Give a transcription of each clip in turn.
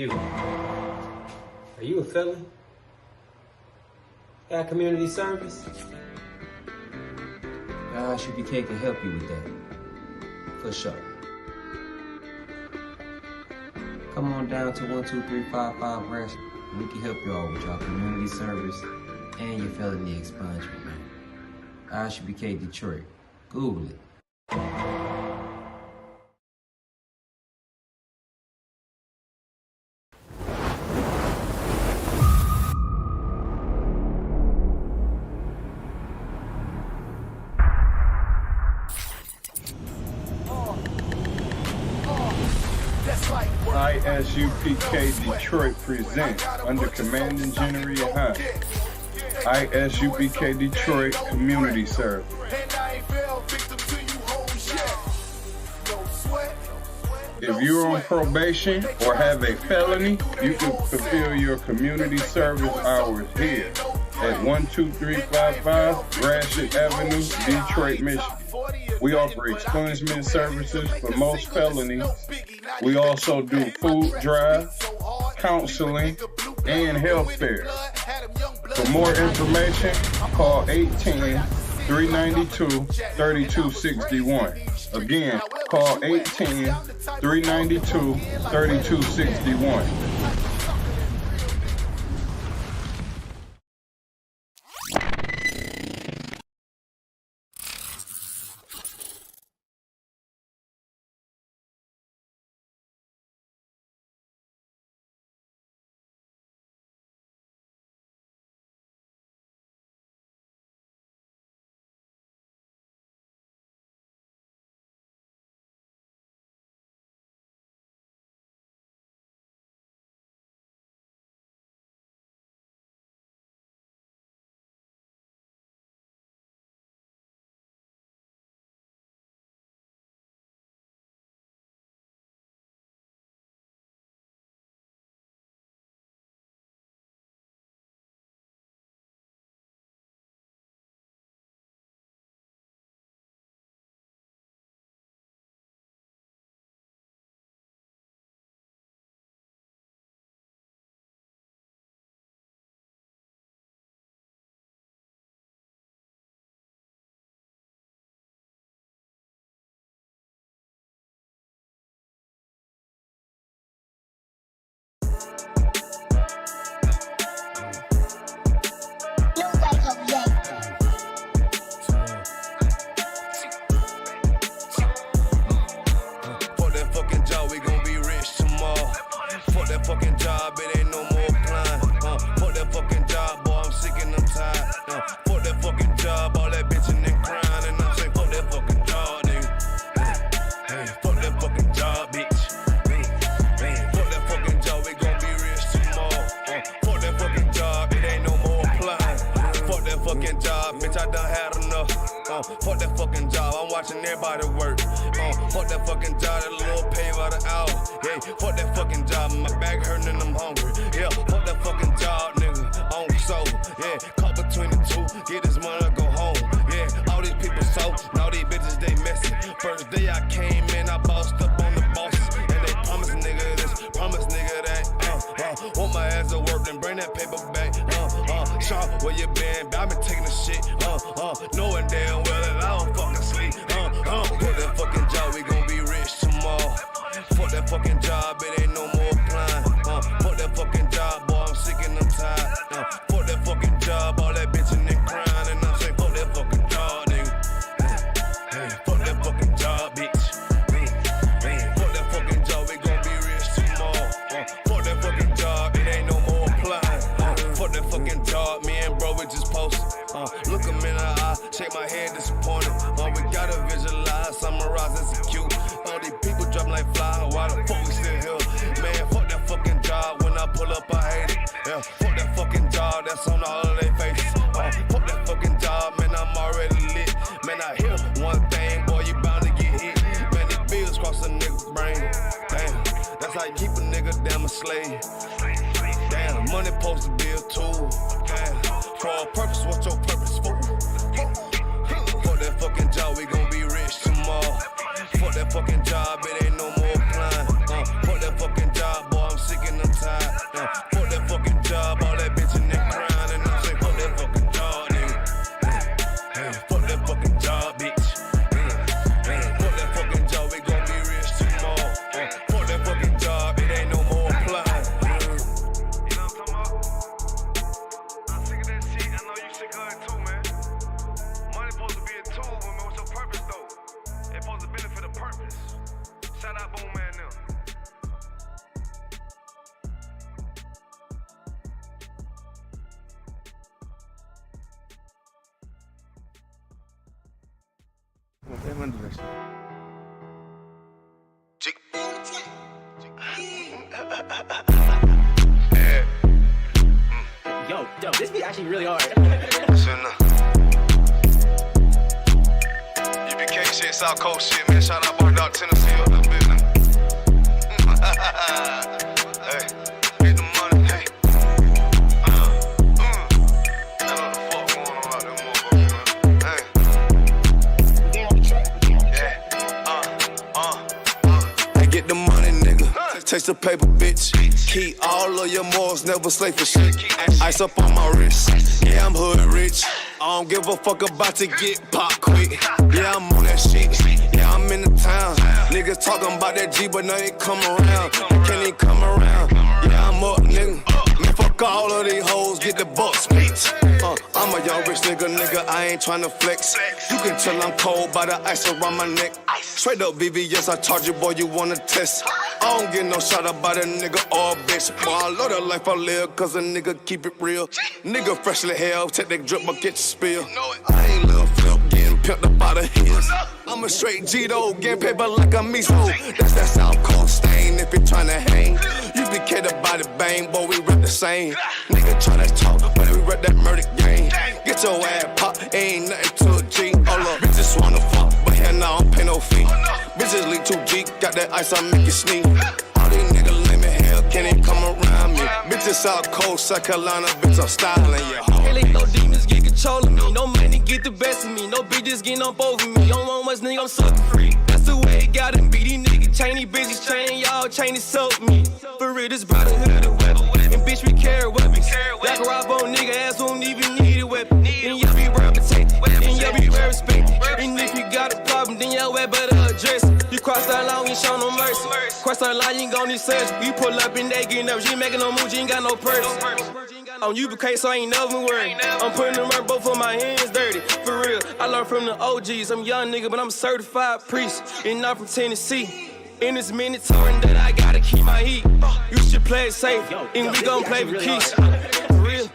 You. Are you a felon? Got community service? ISUPK can help you with that. For sure. Come on down to 12355 Rush. We can help you all with your community service and your felony expungement, man. ISUPK Detroit. Google it. ISUPK Detroit presents under Commanding General Hunt. ISUPK Detroit Community Service. If you're on probation or have a felony, you can fulfill your community service hours here at 12355 Gratiot Avenue, Detroit, Michigan. We offer expungement services for most felonies. We also do food drives, counseling, and health fairs. For more information, call 810-392-3261. Again, call 810-392-3261. Fucking job, it ain't no more applying. Fuck that fucking job, boy, I'm sick and I'm tired. Fuck that fucking job, all that bitching and crying, and I'm saying fuck that fucking job, nigga. Hey, fuck that fucking job, bitch. Fuck that fucking job, we gon' be rich tomorrow. Fuck that fucking job, it ain't no more applying. Fuck that fucking job, bitch, I done had enough. Fuck that fucking job, I'm watching everybody work. Fuck that fucking job, that little pay by the hour. Yeah, fuck that fucking job, my back hurting and I'm hungry. Yeah, fuck that fucking job, nigga, on soul. Yeah, caught between the two, get this money, go home. Yeah, all these people so, now these bitches, they messy. First day I came in, I bossed up on the bosses. And they promise nigga this, promise nigga that. Want my ass to work, then bring that paper back. Sean, where you been? I been taking the shit. Knowing damn well that I don't fucking sleep. Fuck that fucking job, we gon' be rich tomorrow. Fuck that fucking job, it ain't no more applying. Fuck that fucking job, boy, I'm sick and I'm tired. Fuck that fucking job, all that bitching and crying, and I'm saying fuck that fucking job, nigga. Fuck that fucking job, bitch. Fuck that fucking job, we gon' be rich tomorrow. Fuck that fucking job, it ain't no more applying. Fuck that fucking job, me and bro, we just posted. Look him in the eye, shake my head disappointed. We gotta visualize, summarize, execute. All these people drop like fly, why the fuck we still here? Man, fuck that fucking job, when I pull up I hate it. Yeah, fuck that fucking job, that's on all of their faces. Fuck that fucking job, man, I'm already lit. Man, I hear one thing, boy, you bound to get hit. Man, these bills cross a nigga's brain. Damn, that's how you keep a nigga damn a slave. Damn, money supposed to be a tool. Damn, for a purpose, what's your purpose for? Fuck that fucking job, we gon' be rich tomorrow. Fuck that fucking job, it ain't no more applying. Fuck that fucking job, boy, I'm sick and I'm Let me do that shit. Yo, this beat actually really hard. UBK shit, South Coast shit, man. Shout out Bar Dog, Tennessee, up that business. Hey, get the money, hey. I know the fuck going on out there, motherfucker, man. Hey. Hey, get the money, nigga. Taste the paper, bitch. Keep all of your morals, never slave for shit. Ice up on my wrist. Yeah, I'm hood rich. I don't give a fuck about to get pop quick. Yeah, I'm on that shit. Yeah, I'm in the town. Niggas talking about that G, but now they come around. They can't even come around. Yeah, I'm up, nigga. Man, fuck all of these hoes, get the bucks, bitch. I'm a young rich nigga, I ain't tryna flex. You can tell I'm cold by the ice around my neck. Straight up VVS, I charge you, boy, you wanna test. I don't get no shot about a nigga or a bitch. Boy, I love the life I live, cause a nigga keep it real. Nigga freshly hell, take that drip, but get your spill. I ain't little flip, getting pimped up out of his. I'm a straight G though, getting paper like a miso. That's that South Coast stain if you tryna hang. You be the body bang, boy, we rap the same. Nigga tryna talk, but we rap that murder game. Get your ass pop, ain't nothing to a G. All up, bitches wanna fuck, but hell no, I don't pay no fee. Bitches leak 2G, got that ice, I make it sneeze. All these niggas lame in hell, can't even come around me. Bitches South Coast, South Carolina, bitch, I'm styling, yeah. Hell, no demons get control of me. No money get the best of me. No bitches getting up over me. Don't want much nigga, I'm sucker free. That's the way it gotta be. These niggas chain, these bitches chain, y'all chain is soak me. For real, this brotherhood of weapon. And bitch, we carry weapons. Like a rob on nigga, ass won't even need a weapon. And y'all be reputation, and y'all be very respected. And if you got a problem, then y'all way better address it. You cross that line, we ain't show no mercy. Cross that line, you ain't gon' need search. You pull up and they getting up, you ain't making no moves, you ain't got no purse. On UBK, so I ain't never worried. I'm putting the work, both of my hands dirty. For real, I learned from the OGs. I'm a young nigga, but I'm a certified priest. And I'm from Tennessee. In this mandatory that I gotta keep my heat. You should play it safe, and we gon' play with keys. For real.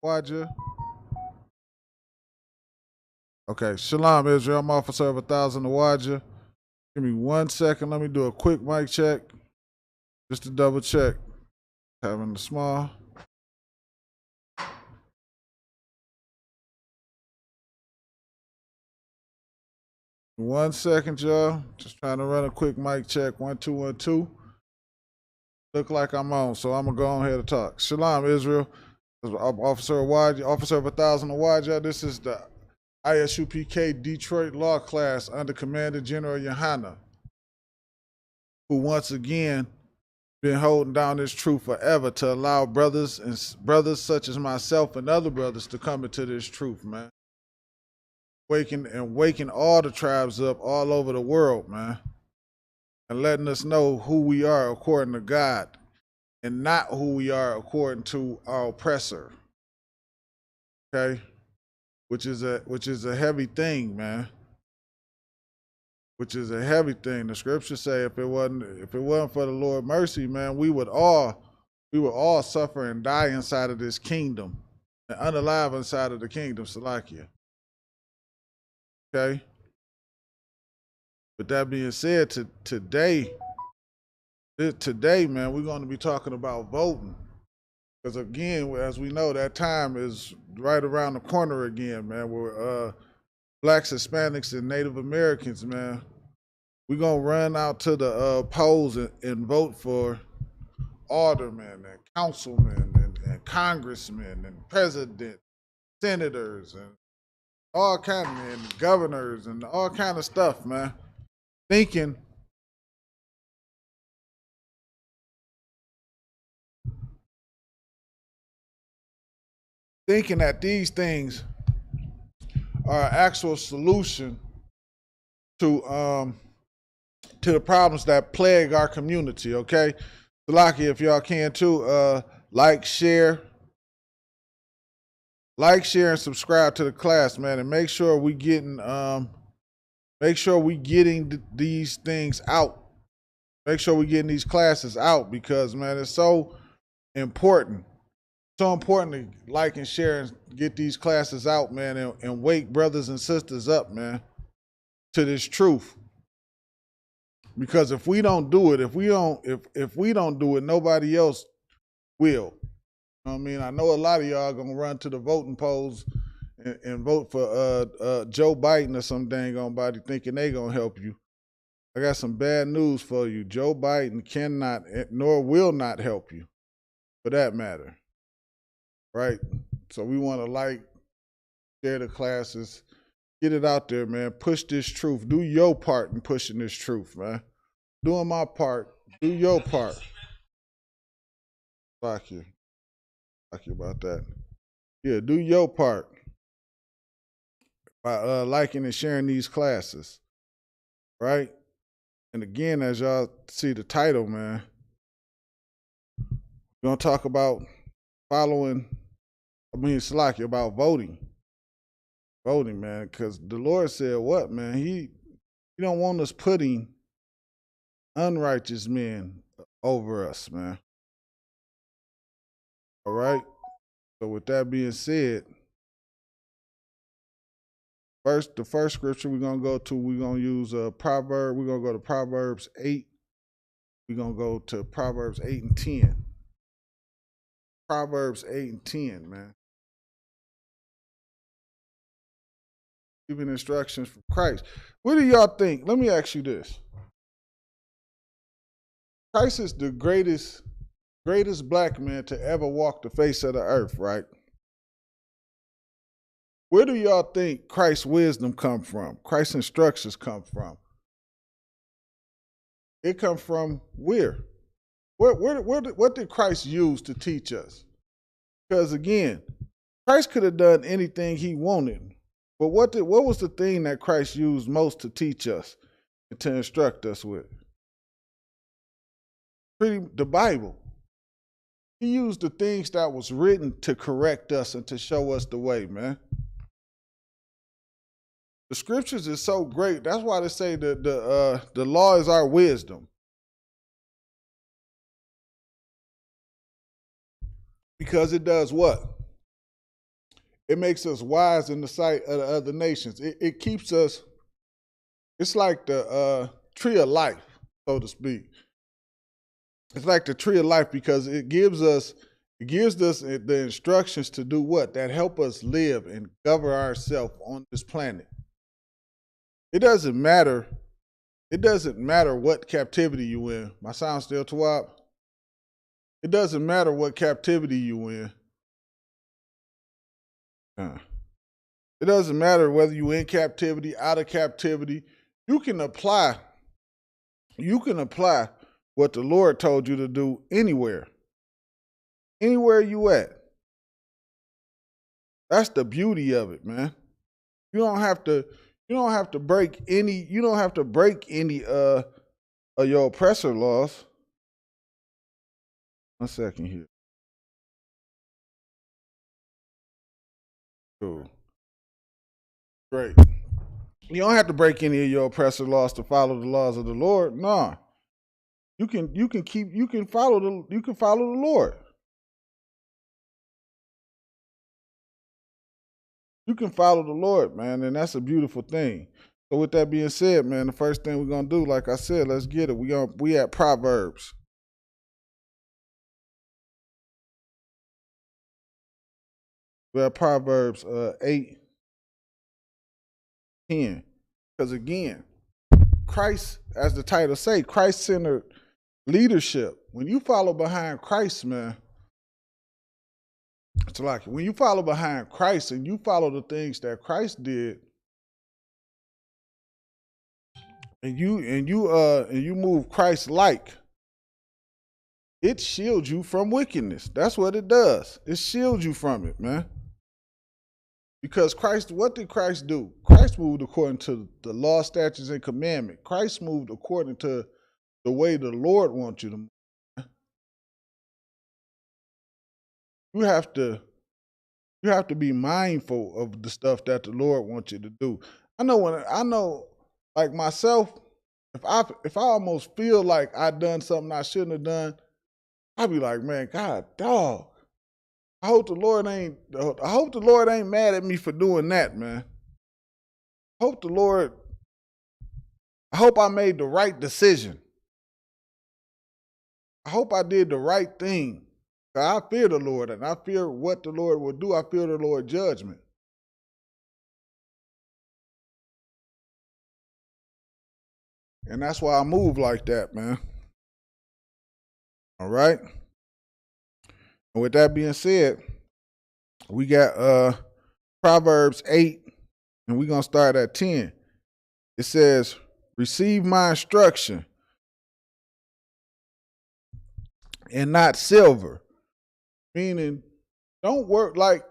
Waja. Okay, Shalom, Israel. I'm Officer of 1,000 Waja. Give me 1 second. Let me do a quick mic check. Just to double check. Having the small. 1 second, y'all. Just trying to run a quick mic check. 1 2 1 2. Look like I'm on, so I'm gonna go on here to talk. Shalom, Israel. Officer of Waja, Officer of 1,000 Waja. This is the ISUPK Detroit Law Class under Commander General Yohana, who once again been holding down this truth forever to allow brothers such as myself and other brothers to come into this truth, man. Waking all the tribes up all over the world, man. and letting us know who we are according to God and not who we are according to our oppressor. Okay? Which is a heavy thing, man. Which is a heavy thing. The scriptures say if it wasn't for the Lord's mercy, man, we would all suffer and die inside of this kingdom. And unalive inside of the kingdom, Salakia. Okay? With that being said, today, man, we're going to be talking about voting. Because again, as we know, that time is right around the corner again, man, where blacks, Hispanics, and Native Americans, man, we're going to run out to the polls and vote for aldermen and councilmen and congressmen and presidents, senators, and all kind of men, governors, and all kind of stuff, man. Thinking that these things are an actual solution to the problems that plague our community. Okay, Salaki, if y'all can too, like, share, and subscribe to the class, man, and make sure we getting these things out. Make sure we getting these classes out because, man, it's so important. So important to like and share and get these classes out, man, and wake brothers and sisters up, man, to this truth. Because if we don't do it, if we don't do it, nobody else will. I mean, I know a lot of y'all are gonna run to the voting polls and vote for Joe Biden or some dang on body thinking they gonna help you. I got some bad news for you. Joe Biden cannot nor will not help you, for that matter. Right? So we want to like, share the classes, get it out there, man. Push this truth. Do your part in pushing this truth, man. Doing my part. Do your part. Fuck you. Fuck you about that. Yeah, do your part by liking and sharing these classes. Right? And again, as y'all see the title, man, we're going to talk about Salaki, about voting. Voting, man, because the Lord said what, man? He don't want us putting unrighteous men over us, man. All right? So with that being said, the first scripture we're going to go to, we're going to use Proverbs. We're going to go to Proverbs 8. We're going to go to Proverbs 8 and 10. Proverbs 8 and 10, man. Giving instructions from Christ. What do y'all think? Let me ask you this. Christ is the greatest black man to ever walk the face of the earth, right? Where do y'all think Christ's wisdom come from? Christ's instructions come from? It come from where? What did Christ use to teach us? Because again, Christ could have done anything he wanted. But what was the thing that Christ used most to teach us and to instruct us with? The Bible. He used the things that was written to correct us and to show us the way, man. The scriptures is so great. That's why they say that the law is our wisdom. Because it does what? It makes us wise in the sight of the other nations. It keeps us, it's like the tree of life, so to speak. It's like the tree of life because it gives us the instructions to do what? That help us live and govern ourselves on this planet. It doesn't matter what captivity you in. My sound still Tawab? It doesn't matter what captivity you in. It doesn't matter whether you're in captivity, out of captivity. You can apply what the Lord told you to do anywhere. Anywhere you at. That's the beauty of it, man. You don't have to break any your oppressor laws. 1 second here. Cool. Great. You don't have to break any of your oppressor laws to follow the laws of the Lord. Nah. You can follow the Lord. You can follow the Lord, man, and that's a beautiful thing. So with that being said, man, the first thing we're gonna do, like I said, let's get it. We at Proverbs. We're at Proverbs 8:10. Because again, Christ, as the title say, Christ-centered leadership. When you follow behind Christ, man, it's like when you follow behind Christ and you follow the things that Christ did, and you move Christ like, it shields you from wickedness. That's what it does. It shields you from it, man. Because Christ, what did Christ do? Christ moved according to the law, statutes, and commandment. Christ moved according to the way the Lord wants you to move. You have to be mindful of the stuff that the Lord wants you to do. I know like myself, if I almost feel like I done something I shouldn't have done, I'd be like, man, God, dog. I hope the Lord ain't mad at me for doing that, man. I hope I made the right decision. I hope I did the right thing. I fear the Lord, and I fear what the Lord will do. I fear the Lord's judgment. And that's why I move like that, man. All right? And with that being said, we got Proverbs 8, and we're going to start at 10. It says, receive my instruction and not silver. Meaning, don't work like,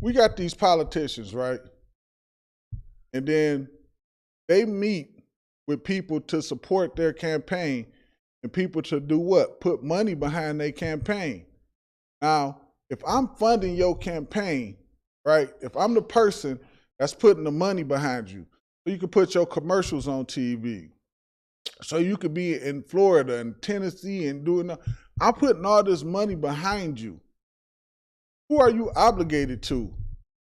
we got these politicians, right? And then they meet with people to support their campaign and people to do what? Put money behind their campaign. Now, if I'm funding your campaign, right? If I'm the person that's putting the money behind you, so you can put your commercials on TV, so you could be in Florida and Tennessee and I'm putting all this money behind you. Who are you obligated to?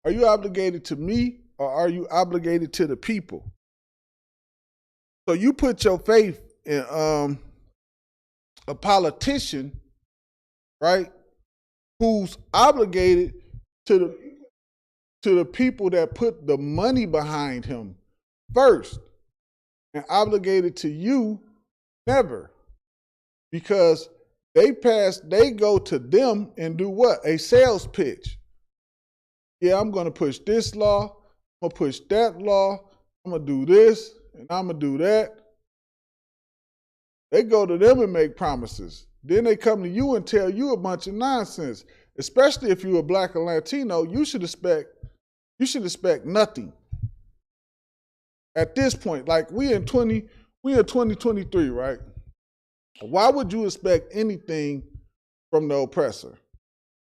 Are you obligated to me or are you obligated to the people? So you put your faith in a politician, right, who's obligated to the people that put the money behind him first, and obligated to you never, because they go to them and do what? A sales pitch. Yeah, I'm going to push this law, I'm going to push that law, I'm going to do this, and I'm going to do that. They go to them and make promises. Then they come to you and tell you a bunch of nonsense. Especially if you're a Black or Latino, you should expect nothing. At this point, like we in 2023, right? Why would you expect anything from the oppressor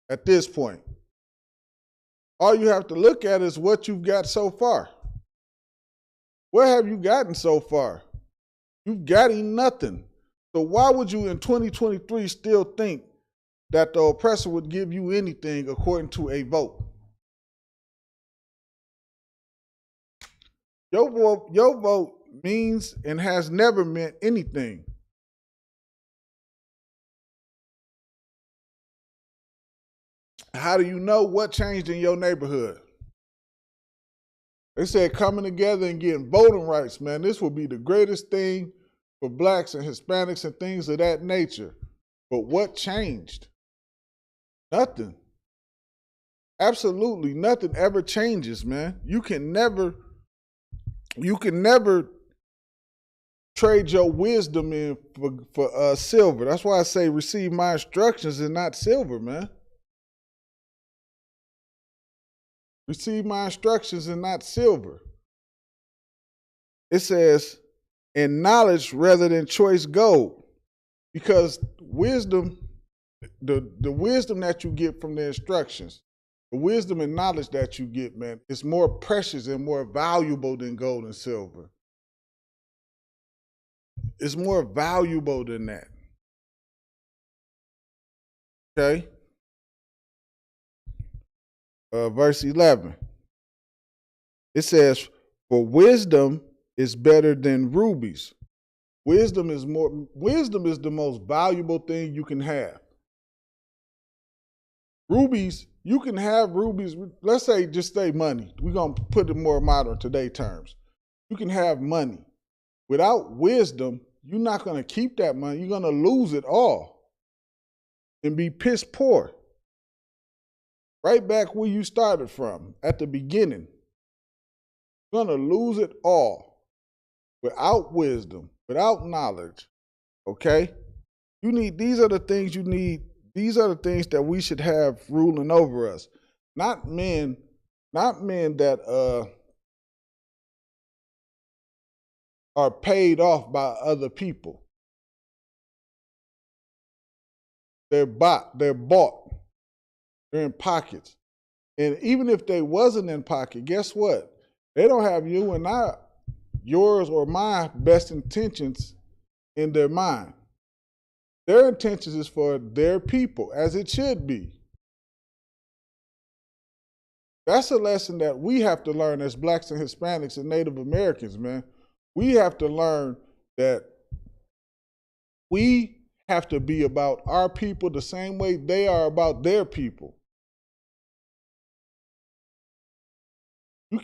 at this point? All you have to look at is what you've got so far. What have you gotten so far? You've gotten nothing. So why would you in 2023 still think that the oppressor would give you anything according to a vote? Your vote means and has never meant anything. How do you know what changed in your neighborhood? They said coming together and getting voting rights, man, this will be the greatest thing for Blacks and Hispanics and things of that nature. But what changed? Nothing. Absolutely nothing ever changes, man. You can never trade your wisdom in for silver. That's why I say receive my instructions and not silver, man. Receive my instructions and not silver. It says, and knowledge rather than choice gold. Because wisdom, the wisdom that you get from the instructions, the wisdom and knowledge that you get, man, is more precious and more valuable than gold and silver. It's more valuable than that. Okay? Verse 11. It says, for wisdom is better than rubies. Wisdom is the most valuable thing you can have. Rubies, you can have rubies, let's say just say money. We're going to put it more modern today terms. You can have money. Without wisdom, you're not going to keep that money. You're going to lose it all and be piss poor. Right back where you started from, at the beginning. You're going to lose it all without wisdom, without knowledge. Okay? These are the things you need. These are the things that we should have ruling over us. Not men that are paid off by other people. They're bought, they're in pockets. And even if they wasn't in pocket, guess what? They don't have you and yours or my best intentions in their mind. Their intentions is for their people, as it should be. That's a lesson that we have to learn as Blacks and Hispanics and Native Americans, man. We have to learn that we have to be about our people the same way they are about their people. You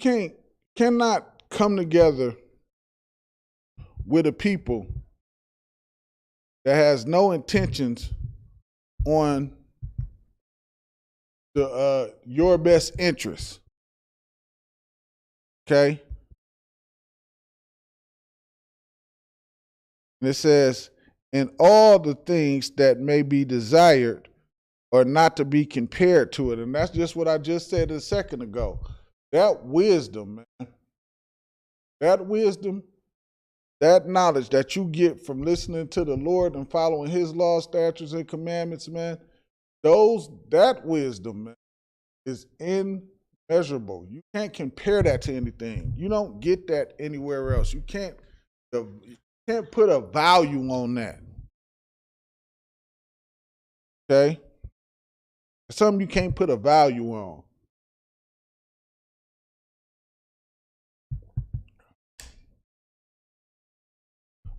cannot come together with a people that has no intentions on your best interests. Okay? And it says, in all the things that may be desired or not to be compared to it. And that's just what I just said a second ago. That wisdom, man, that knowledge that you get from listening to the Lord and following his laws, statutes, and commandments, man, that wisdom, man, is immeasurable. You can't compare that to anything. You don't get that anywhere else. You can't put a value on that. Okay? It's something you can't put a value on.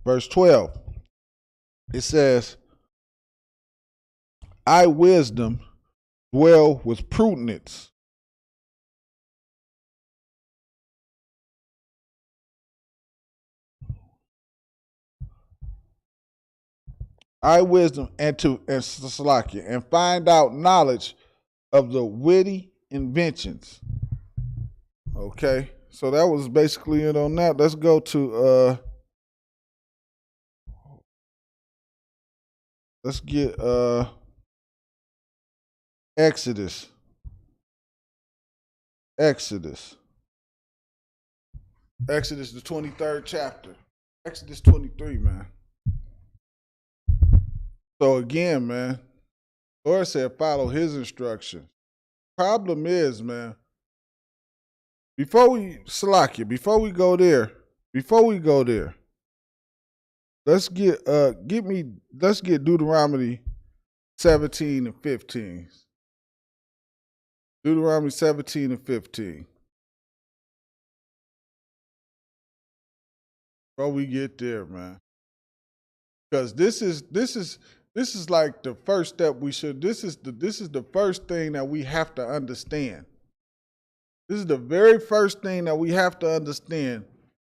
Verse 12, it says, I, wisdom, dwell with prudence. I, wisdom, and Salakia, and find out knowledge of the witty inventions. Okay, so that was basically it on that. Let's go to let's get Exodus. Exodus, the 23rd chapter. Exodus 23, man. So again, man, Lord said follow his instructions. Problem is, man, before we go there, let's get Deuteronomy 17 and 15. Deuteronomy 17 and 15. Before we get there, man. Because this is like the first step this is the first thing that we have to understand. This is the very first thing that we have to understand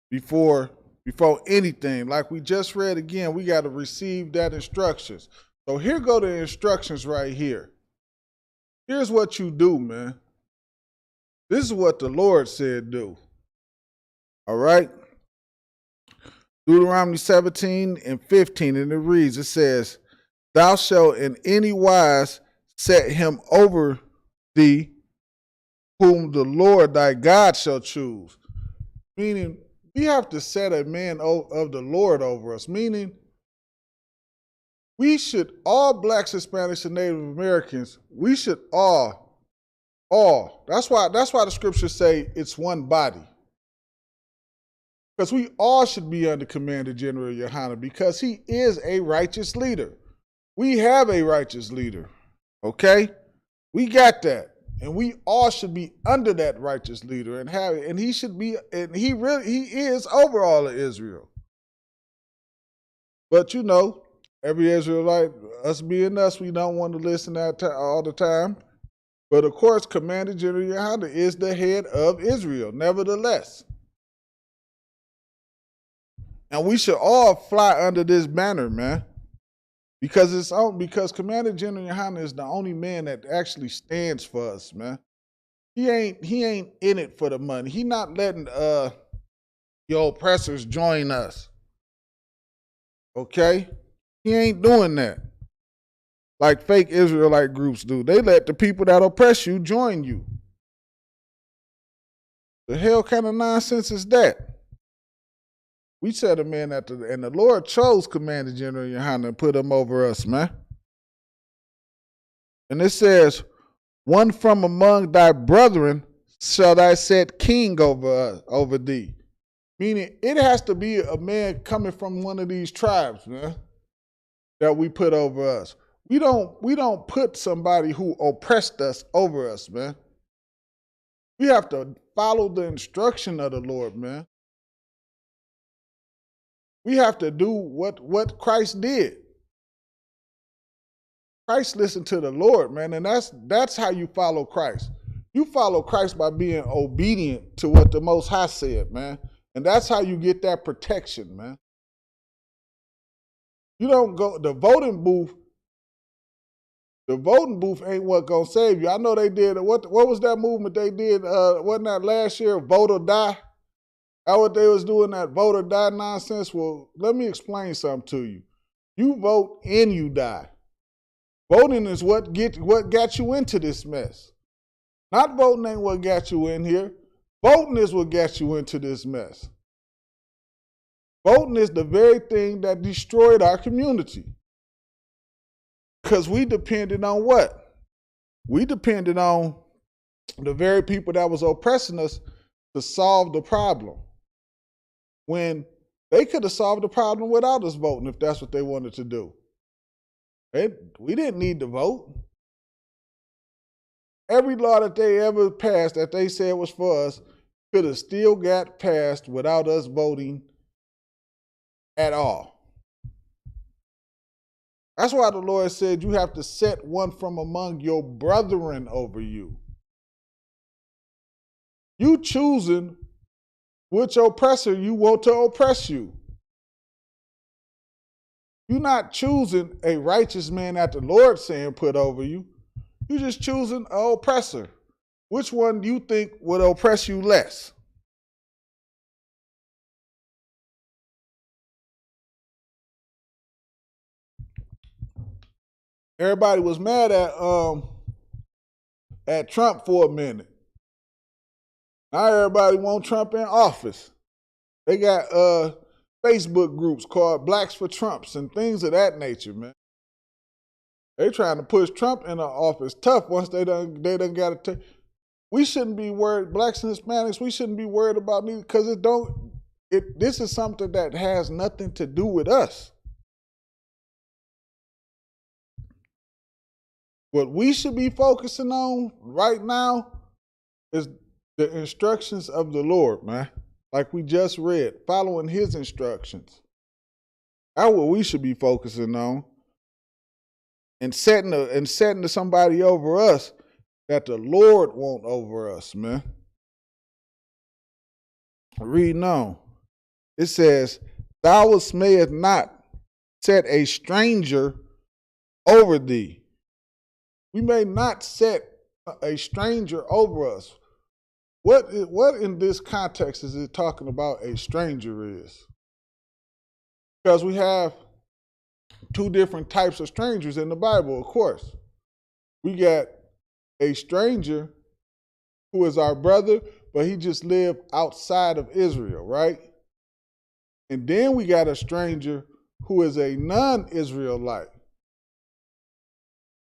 before anything. Like we just read again, we got to receive that instructions. So here go the instructions right here. Here's what you do, man. This is what the Lord said do. All right? Deuteronomy 17 and 15, and it reads, it says, thou shalt in any wise set him over thee, whom the Lord thy God shall choose. Meaning we have to set a man of the Lord over us, meaning we should, all blacks, Hispanics, and Native Americans, we should all. That's why the scriptures say it's one body. Because we all should be under Commander General Yohana because he is a righteous leader. We have a righteous leader, okay? We got that. And we all should be under that righteous leader and have it. And he should be, and he is over all of Israel. But you know, every Israelite, us being us, we don't want to listen all the time. But of course, Commander General Yohana is the head of Israel, nevertheless. And we should all fly under this banner, man. Because Commander General Yohana is the only man that actually stands for us, man. He ain't in it for the money. He not letting your oppressors join us. Okay? He ain't doing that. Like fake Israelite groups do. They let the people that oppress you join you. The hell kind of nonsense is that? We set a man and the Lord chose Commander General Yohana and put him over us, man. And it says, one from among thy brethren shall thy set king over thee. Meaning it has to be a man coming from one of these tribes, man, that we put over us. We don't put somebody who oppressed us over us, man. We have to follow the instruction of the Lord, man. We have to do what Christ did. Christ listened to the Lord, man, and that's how you follow Christ. You follow Christ by being obedient to what the Most High said, man. And that's how you get that protection, man. You don't go, the voting booth ain't what gonna save you. I know they did, what was that movement they did, wasn't that last year, Vote or Die? That's what they was doing, that vote or die nonsense. Well, let me explain something to you. You vote and you die. Voting is what got you into this mess. Not voting ain't what got you in here. Voting is what got you into this mess. Voting is the very thing that destroyed our community. Because we depended on what? We depended on the very people that was oppressing us to solve the problem. When they could have solved the problem without us voting if that's what they wanted to do. We didn't need to vote. Every law that they ever passed that they said was for us could have still got passed without us voting at all. That's why the Lord said you have to set one from among your brethren over you. You choosing which oppressor you want to oppress you. You're not choosing a righteous man that the Lord saying put over you. You're just choosing an oppressor. Which one do you think would oppress you less? Everybody was mad at Trump for a minute. Now everybody want Trump in office. They got Facebook groups called Blacks for Trumps and things of that nature, man. They trying to push Trump in the office tough once they done got to. We shouldn't be worried, blacks and Hispanics, we shouldn't be worried about neither, because this is something that has nothing to do with us. What we should be focusing on right now is the instructions of the Lord, man. Like we just read, following his instructions. That's what we should be focusing on. And setting to somebody over us that the Lord want over us, man. Reading on. It says, thou mayest not set a stranger over thee. We may not set a stranger over us. What in this context is it talking about a stranger is? Because we have two different types of strangers in the Bible, of course. We got a stranger who is our brother, but he just lived outside of Israel, right? And then we got a stranger who is a non-Israelite.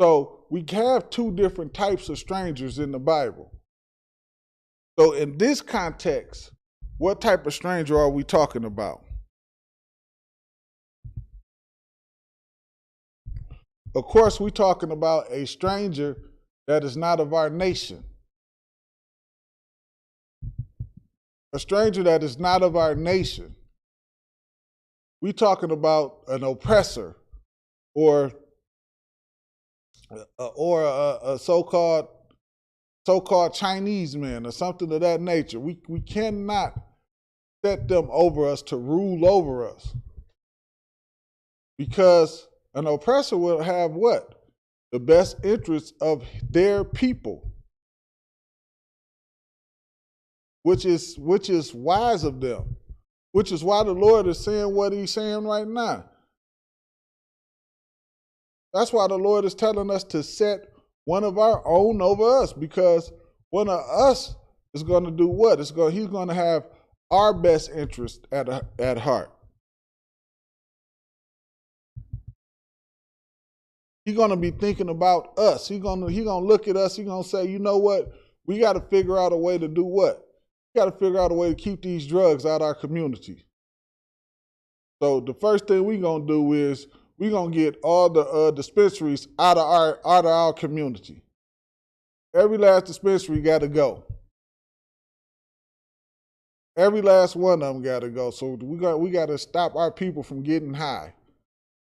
So we have two different types of strangers in the Bible. So in this context, what type of stranger are we talking about? Of course, we're talking about a stranger that is not of our nation. A stranger that is not of our nation. We're talking about an oppressor or a so-called Chinese man or something of that nature. We cannot set them over us to rule over us. Because an oppressor will have what? The best interests of their people, which is wise of them, which is why the Lord is saying what he's saying right now. That's why the Lord is telling us to set one of our own over us, because one of us is going to do what? He's going to have our best interest at heart. He's going to be thinking about us. He's going to look at us. He's going to say, you know what? We got to figure out a way to do what? We got to figure out a way to keep these drugs out of our community. So the first thing we're going to do is we're going to get all the dispensaries out of our community. Every last dispensary got to go. Every last one of them got to go. So we got to stop our people from getting high.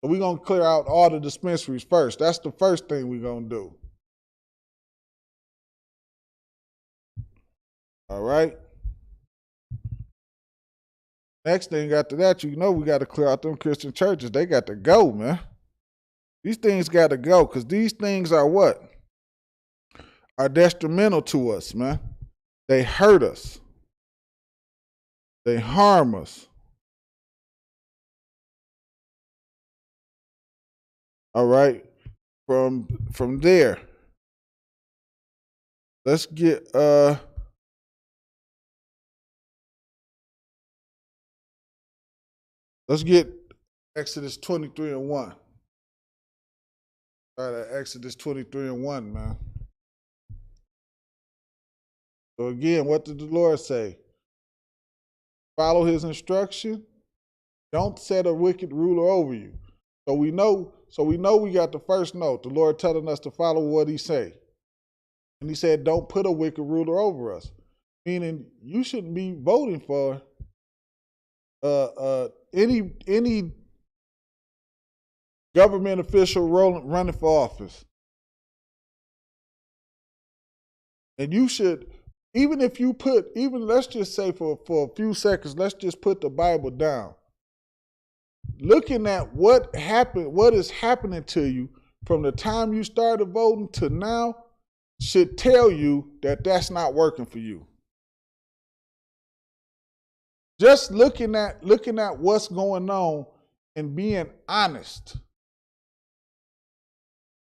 So we're going to clear out all the dispensaries first. That's the first thing we're going to do. All right? Next thing after that, we got to clear out them Christian churches. They got to go, man. These things got to go, because these things are what? Are detrimental to us, man. They hurt us. They harm us. All right? From there, let's get Exodus 23:1. Start at Exodus 23:1, man. So again, what did the Lord say? Follow his instruction. Don't set a wicked ruler over you. So we know we got the first note, the Lord telling us to follow what he say. And he said, don't put a wicked ruler over us. Meaning you shouldn't be voting for any government official running for office. And you should, let's just say for a few seconds, let's just put the Bible down. Looking at what is happening to you from the time you started voting to now should tell you that that's not working for you. Just looking at what's going on and being honest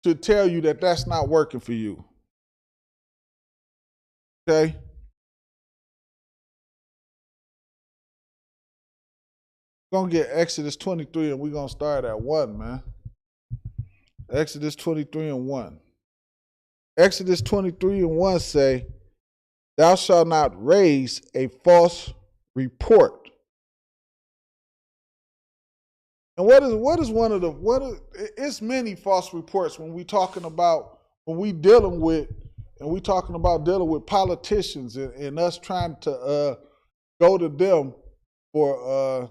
should tell you that that's not working for you. Okay? We're going to get Exodus 23 and we're going to start at 1, man. Exodus 23:1. Exodus 23:1 say, thou shalt not raise a false report. And it's many false reports when we talking about dealing with politicians and us trying to go to them for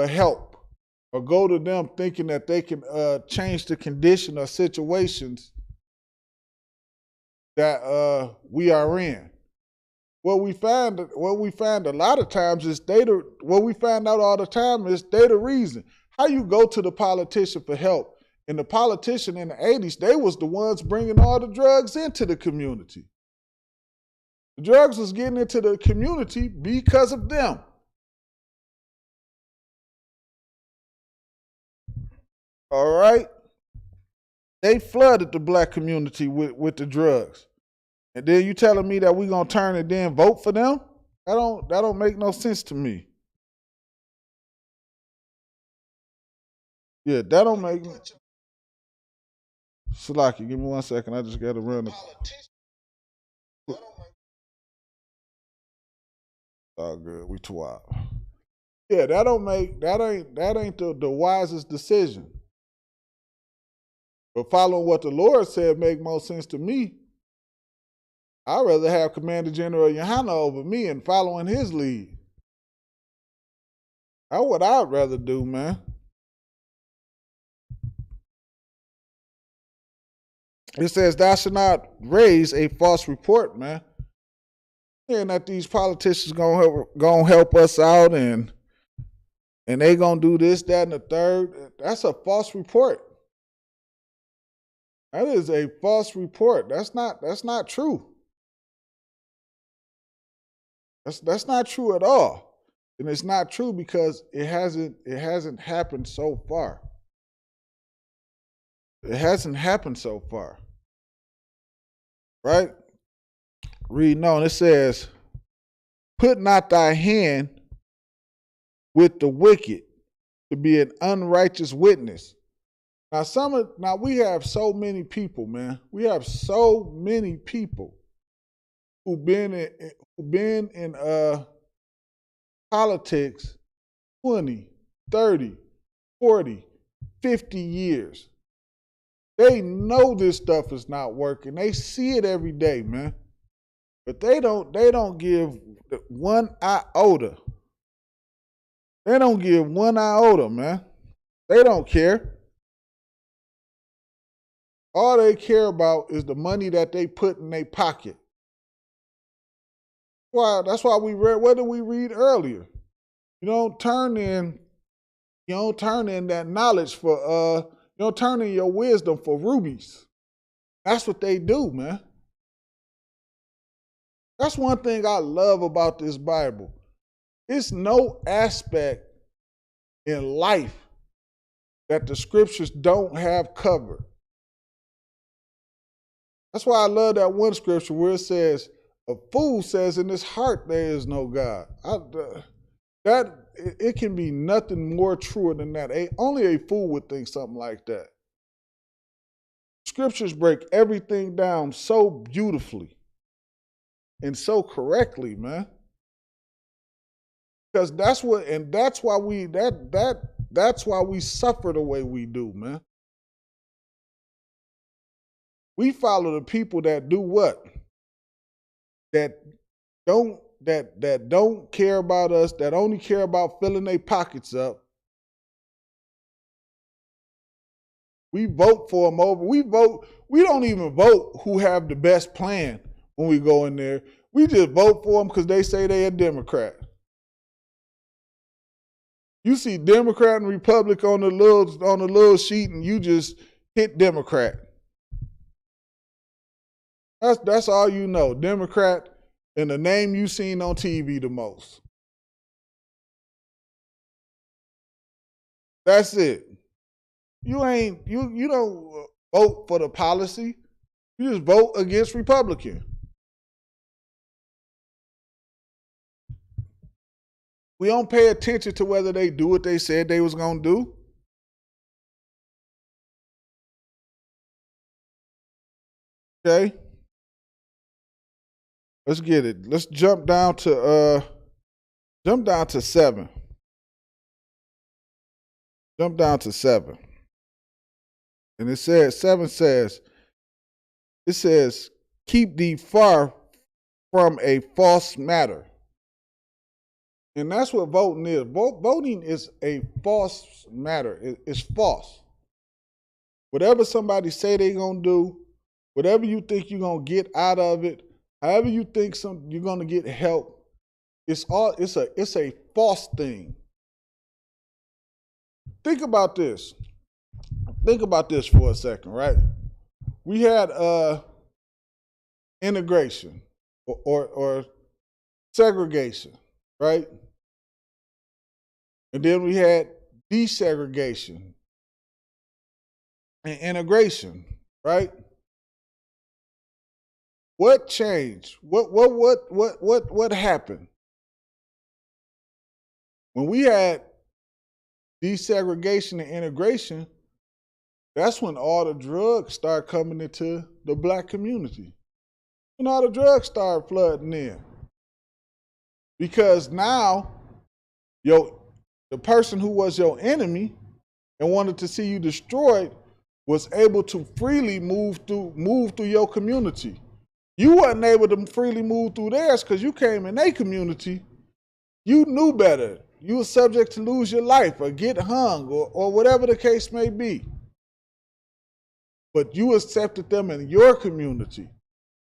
help, or go to them thinking that they can change the condition or situations that we are in. What we find a lot of times is what we find out all the time is they the reason. How you go to the politician for help, and the politician in the 80s, they was the ones bringing all the drugs into the community. The drugs was getting into the community because of them. All right? They flooded the black community with the drugs. And then you telling me that we gonna turn and then vote for them? That don't make no sense to me. Yeah, that don't make me. Salaki, give me 1 second. I just got to run the. Oh, good. We too wild. Yeah, that ain't the wisest decision. But following what the Lord said make more sense to me. I'd rather have Commander General Yohana over me and following his lead. That's what I'd rather do, man. It says thou should not raise a false report, man. And that these politicians gonna help us out and they gonna do this, that, and the third. That's a false report. That is a false report. That's not true. That's not true at all. And it's not true because it hasn't happened so far. It hasn't happened so far. Right? Reading on, it says, put not thy hand with the wicked to be an unrighteous witness. Now we have so many people, man. We have so many people who've been in politics 20, 30, 40, 50 years. They know this stuff is not working. They see it every day, man. But they don't give one iota. They don't give one iota, man. They don't care. All they care about is the money that they put in their pocket. That's why we read, what did we read earlier? You don't turn in that knowledge for you don't turn in your wisdom for rubies. That's what they do, man. That's one thing I love about this Bible. It's no aspect in life that the scriptures don't have covered. That's why I love that one scripture where it says, a fool says in his heart there is no God. It can be nothing more truer than that. Only a fool would think something like that. Scriptures break everything down so beautifully and so correctly, man. Because that's why we suffer the way we do, man. We follow the people that do what? That don't care about us, that only care about filling their pockets up. We vote for them over. We don't even vote who have the best plan when we go in there. We just vote for them because they say they're a Democrat. You see Democrat and Republic on the little sheet and you just hit Democrat. That's all you know, Democrat, and the name you seen on TV the most. That's it. You don't vote for the policy. You just vote against Republican. We don't pay attention to whether they do what they said they was gonna do. Okay. Let's get it. Let's jump down to 7. Jump down to 7. And it says, 7 says, keep thee far from a false matter. And that's what voting is. Voting is a false matter. It's false. Whatever somebody say they're going to do, whatever you think you're going to get out of it, however you think you're going to get help, it's a false thing. Think about this. Think about this for a second, right? We had integration or segregation, right? And then we had desegregation and integration, right? What changed? What happened? When we had desegregation and integration, that's when all the drugs start coming into the black community. When all the drugs start flooding in. Because now, the person who was your enemy and wanted to see you destroyed was able to freely move through your community. You wasn't able to freely move through theirs because you came in their community. You knew better. You were subject to lose your life or get hung or whatever the case may be. But you accepted them in your community.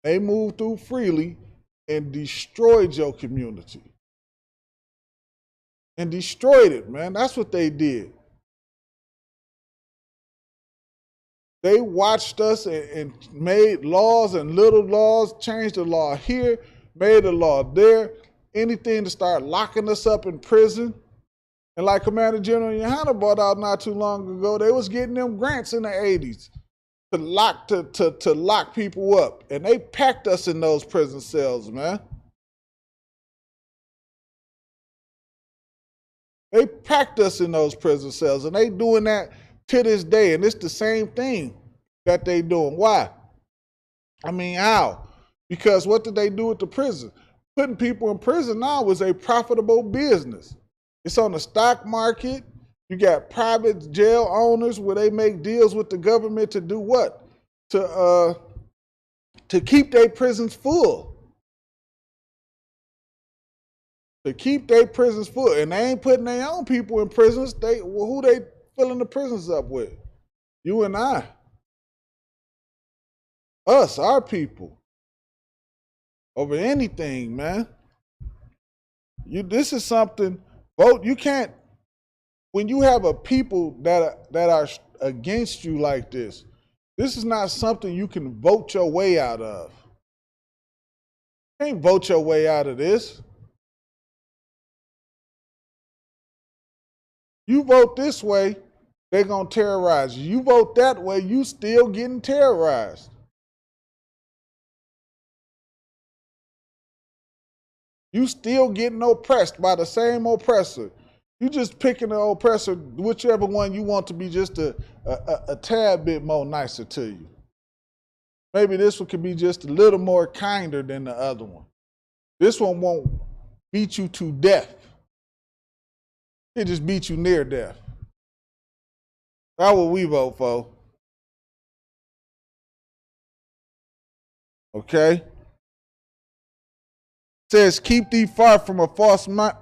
They moved through freely and destroyed your community. And destroyed it, man. That's what they did. They watched us and made laws and little laws, changed the law here, made a law there, anything to start locking us up in prison. And like Commander General Yohana brought out not too long ago, they was getting them grants in the 80s to lock people up. And they packed us in those prison cells, man. They packed us in those prison cells, and they doing that to this day, and it's the same thing that they doing. Why? I mean, how? Because what did they do with the prison? Putting people in prison now is a profitable business. It's on the stock market. You got private jail owners where they make deals with the government to do what? To keep their prisons full. To keep their prisons full. And they ain't putting their own people in prisons. Who they filling the prisons up with? You and I. Us, our people. Over anything, man. This is something, vote, you can't, when you have a people that are against you like this is not something you can vote your way out of. You can't vote your way out of this. You vote this way, they're going to terrorize you. You vote that way, you still getting terrorized. You still getting oppressed by the same oppressor. You just picking the oppressor, whichever one you want to be just a tad bit more nicer to you. Maybe this one could be just a little more kinder than the other one. This one won't beat you to death. It just beat you near death. That's what we vote for. Okay? It says, keep thee far from a false matter,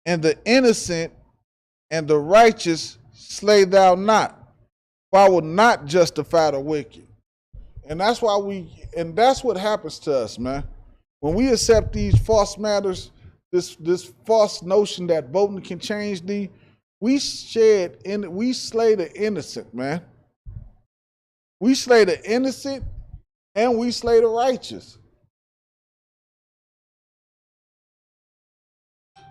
and the innocent and the righteous slay thou not, for I will not justify the wicked. And that's why that's what happens to us, man. When we accept these false matters, this false notion that voting can change thee, we slay the innocent, man. We slay the innocent and we slay the righteous. You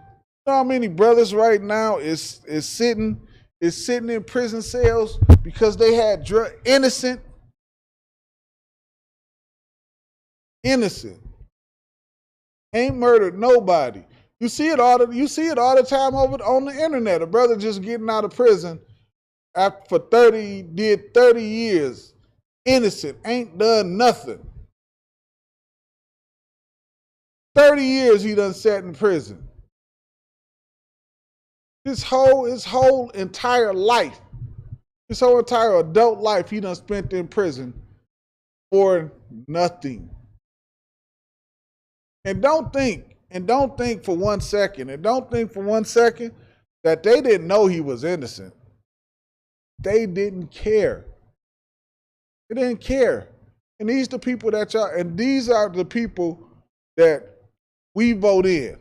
know how many brothers right now is sitting in prison cells because they had innocent. Ain't murdered nobody. You see it all the time over on the internet. A brother just getting out of prison for 30 years. Innocent, ain't done nothing. 30 years he done sat in prison. His whole entire life, his whole entire adult life he done spent in prison for nothing. And don't think for one second that they didn't know he was innocent. They didn't care. They didn't care. And these are the people that we vote in.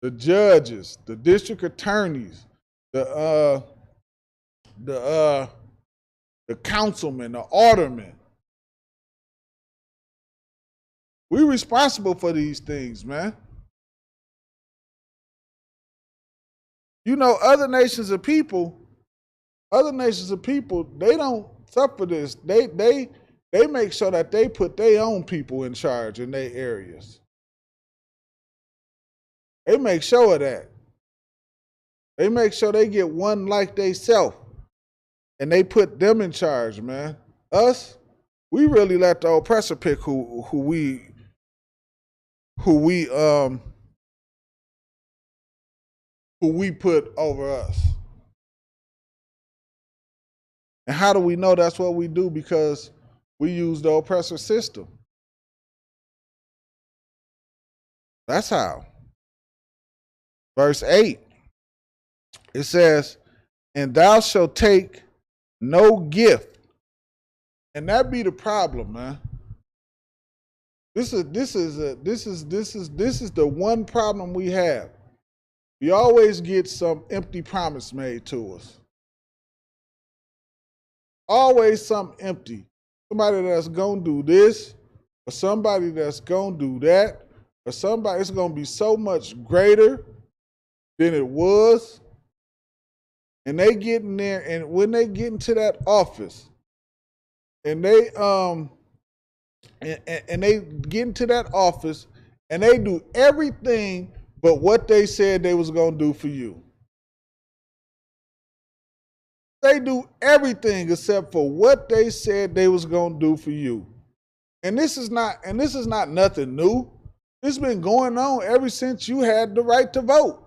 The judges, the district attorneys, the councilmen, the aldermen. We're responsible for these things, man. You know, other nations of people, they don't suffer this. They make sure that they put their own people in charge in their areas. They make sure of that. They make sure they get one like they self, and they put them in charge, man. Us, we really let the oppressor pick who we put over us. And how do we know that's what we do? Because we use the oppressor system. That's how. Verse 8, it says, and thou shalt take no gift. And that be the problem, man. This is the one problem we have. We always get some empty promise made to us. Always something empty. Somebody that's gonna do this, or somebody that's gonna do that, or somebody it's gonna be so much greater than it was. And they get in there, and when they get into that office, and they and they get into that office, and they do everything but what they said they was gonna do for you. They do everything except for what they said they was gonna do for you. And this is not nothing new. It's been going on ever since you had the right to vote.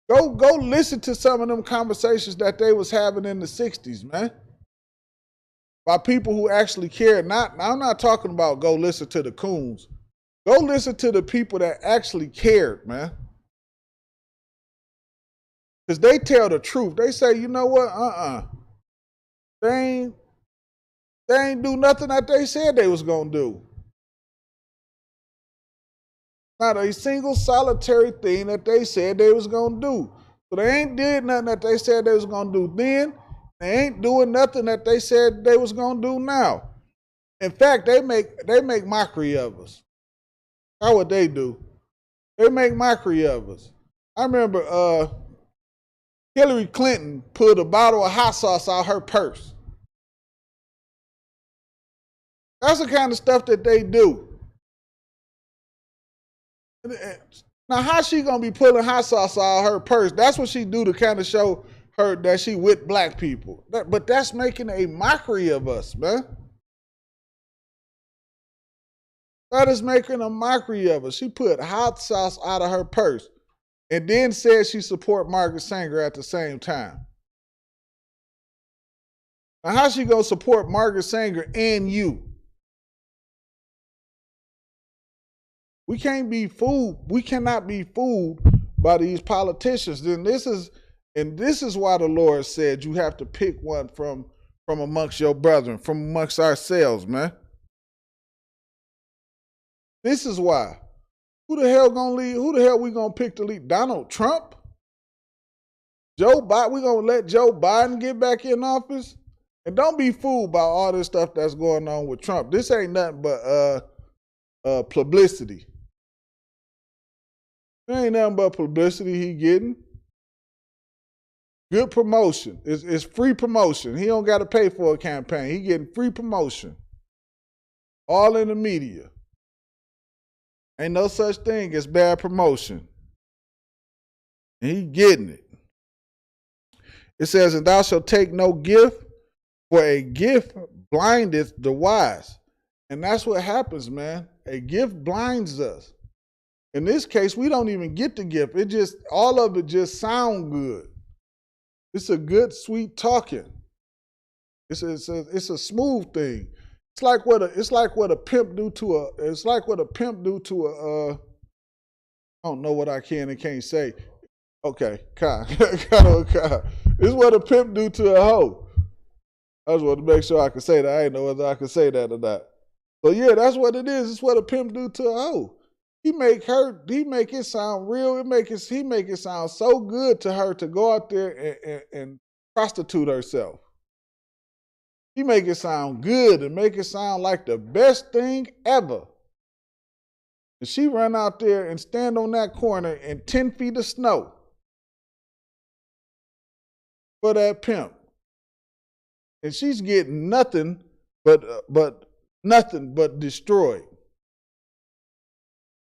Go listen to some of them conversations that they was having in the 60s, man. By people who actually cared. I'm not talking about go listen to the coons. Go listen to the people that actually cared, man. Because they tell the truth. They say, you know what? They ain't do nothing that they said they was going to do. Not a single solitary thing that they said they was going to do. So they ain't did nothing that they said they was going to do then. They ain't doing nothing that they said they was going to do now. In fact, they make mockery of us. How would they do? They make mockery of us. I remember Hillary Clinton put a bottle of hot sauce out her purse. That's the kind of stuff that they do. Now, how she gonna be pulling hot sauce out of her purse? That's what she do to kind of show her that she with black people. But that's making a mockery of us, man. That is making a mockery of us. She put hot sauce out of her purse and then said she support Margaret Sanger at the same time. Now, how she gonna support Margaret Sanger and you? We can't be fooled. We cannot be fooled by these politicians. Then this is why the Lord said you have to pick one from amongst your brethren, from amongst ourselves, man. This is why. Who the hell gonna lead? Who the hell we gonna pick to lead? Donald Trump? Joe Biden? We gonna let Joe Biden get back in office? And don't be fooled by all this stuff that's going on with Trump. This ain't nothing but publicity. There ain't nothing but publicity he getting. Good promotion. It's free promotion. He don't got to pay for a campaign. He getting free promotion. All in the media. Ain't no such thing as bad promotion. And he getting it. It says, and thou shalt take no gift, for a gift blindeth the wise. And that's what happens, man. A gift blinds us. In this case, we don't even get the gift. All of it just sound good. It's a good, sweet talking. It's a smooth thing. It's like what a pimp do to a. I don't know what I can and can't say. Okay, Kai. It's what a pimp do to a hoe. I just wanted to make sure I could say that. I didn't know whether I could say that or not. So yeah, that's what it is. It's what a pimp do to a hoe. He make it sound real. He make it sound so good to her to go out there and prostitute herself. He make it sound good and make it sound like the best thing ever. And she run out there and stand on that corner in 10 feet of snow for that pimp. And she's getting nothing but destroyed.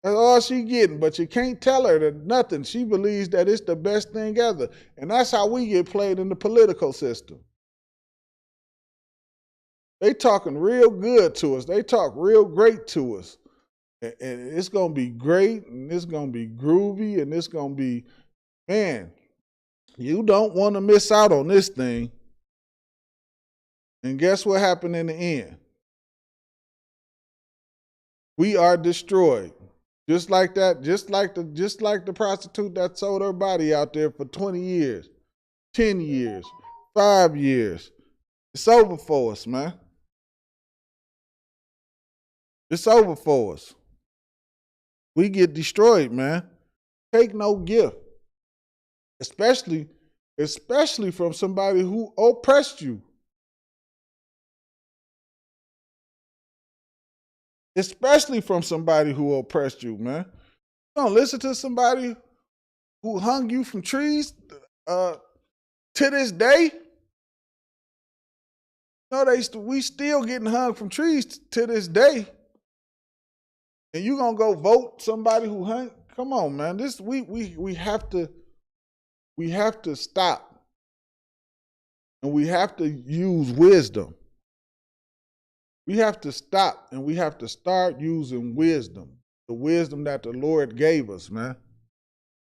That's all she getting, but you can't tell her that nothing. She believes that it's the best thing ever. And that's how we get played in the political system. They talking real good to us. They talk real great to us. And it's going to be great, and it's going to be groovy, and it's going to be, man, you don't want to miss out on this thing. And guess what happened in the end? We are destroyed. Just like that, just like the prostitute that sold her body out there for 20 years, 10 years, 5 years. It's over for us, man. It's over for us. We get destroyed, man. Take no gift. Especially from somebody who oppressed you. Especially from somebody who oppressed you, man. You don't listen to somebody who hung you from trees to this day. No, we still getting hung from trees to this day. And you gonna go vote somebody who hung? Come on, man. This we have to stop. And we have to use wisdom. We have to stop and we have to start using wisdom. The wisdom that the Lord gave us, man.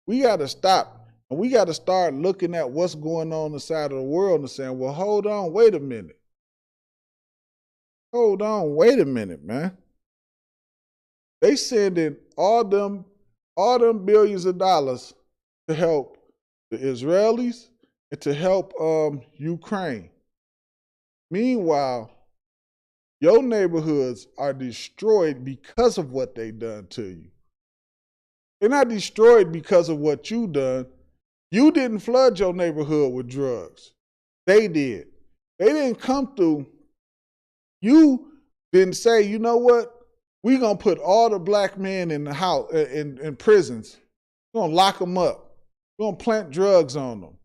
We got to stop and we got to start looking at what's going on inside of the world and saying, well, hold on, wait a minute. Hold on, wait a minute, man. They sending all them billions of dollars to help the Israelis and to help Ukraine. Meanwhile, your neighborhoods are destroyed because of what they done to you. They're not destroyed because of what you done. You didn't flood your neighborhood with drugs. They did. They didn't come through. You didn't say, you know what? We're going to put all the black men in the house, in prisons. We're going to lock them up. We're going to plant drugs on them.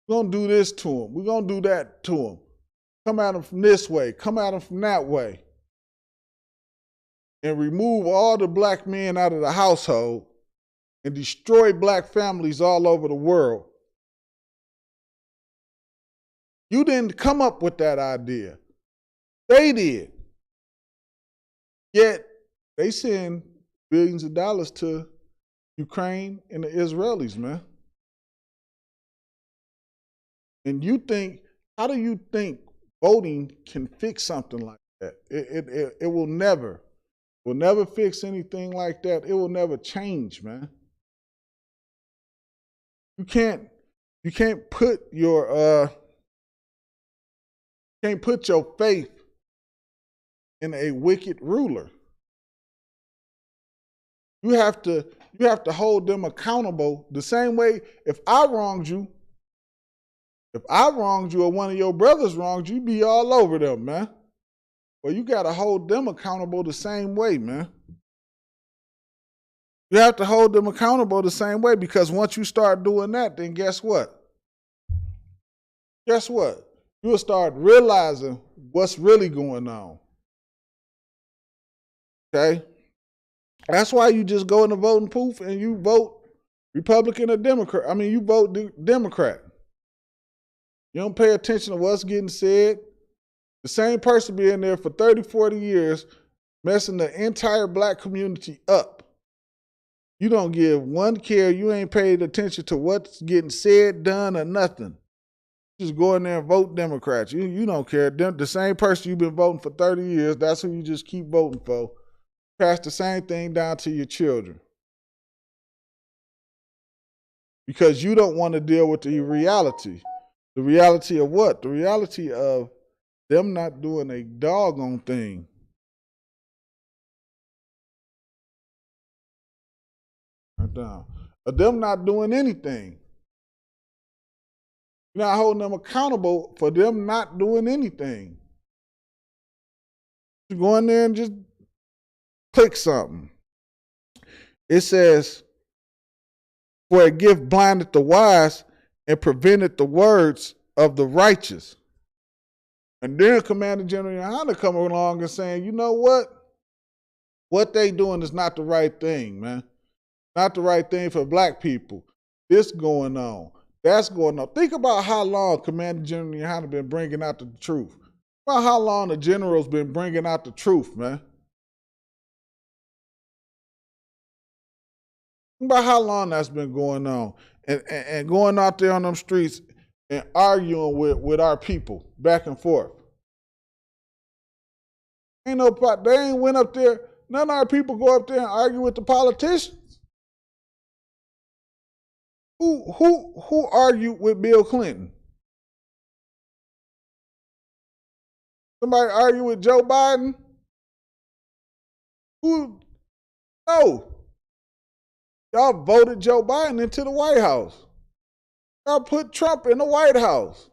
We're going to do this to them. We're going to do that to them. Come at them from this way, come at them from that way. And remove all the black men out of the household and destroy black families all over the world. You didn't come up with that idea. They did. Yet they send billions of dollars to Ukraine and the Israelis, man. And how do you think voting can fix something like that? It will never fix anything like that. It will never change, man. You can't put your faith in a wicked ruler. You have to hold them accountable the same way. If I wronged you or one of your brothers wronged you, you be all over them, man. Well, you got to hold them accountable the same way, man. You have to hold them accountable the same way, because once you start doing that, then guess what? Guess what? You'll start realizing what's really going on. Okay? That's why you just go in the voting booth and you vote Republican or Democrat. I mean, you vote Democrat. You don't pay attention to what's getting said. The same person be in there for 30, 40 years messing the entire black community up. You don't give one care. You ain't paid attention to what's getting said, done, or nothing. Just go in there and vote Democrats. You don't care. The same person you've been voting for 30 years, that's who you just keep voting for. Pass the same thing down to your children. Because you don't want to deal with the reality. The reality of what? The reality of them not doing a doggone thing. Right down. Of them not doing anything. You're not holding them accountable for them not doing anything. You go in there and just click something. It says, for a gift blinded the wise and prevented the words of the righteous. And then Commander General Yohana coming along and saying, you know what? What they doing is not the right thing, man. Not the right thing for black people. This going on. That's going on. Think about how long Commander General Yohana been bringing out the truth. Think about how long the general's been bringing out the truth, man. Think about how long that's been going on. And going out there on them streets and arguing with our people back and forth. Ain't no, they ain't went up there. None of our people go up there and argue with the politicians. Who argued with Bill Clinton? Somebody argue with Joe Biden? Who? No. Y'all voted Joe Biden into the White House. Y'all put Trump in the White House.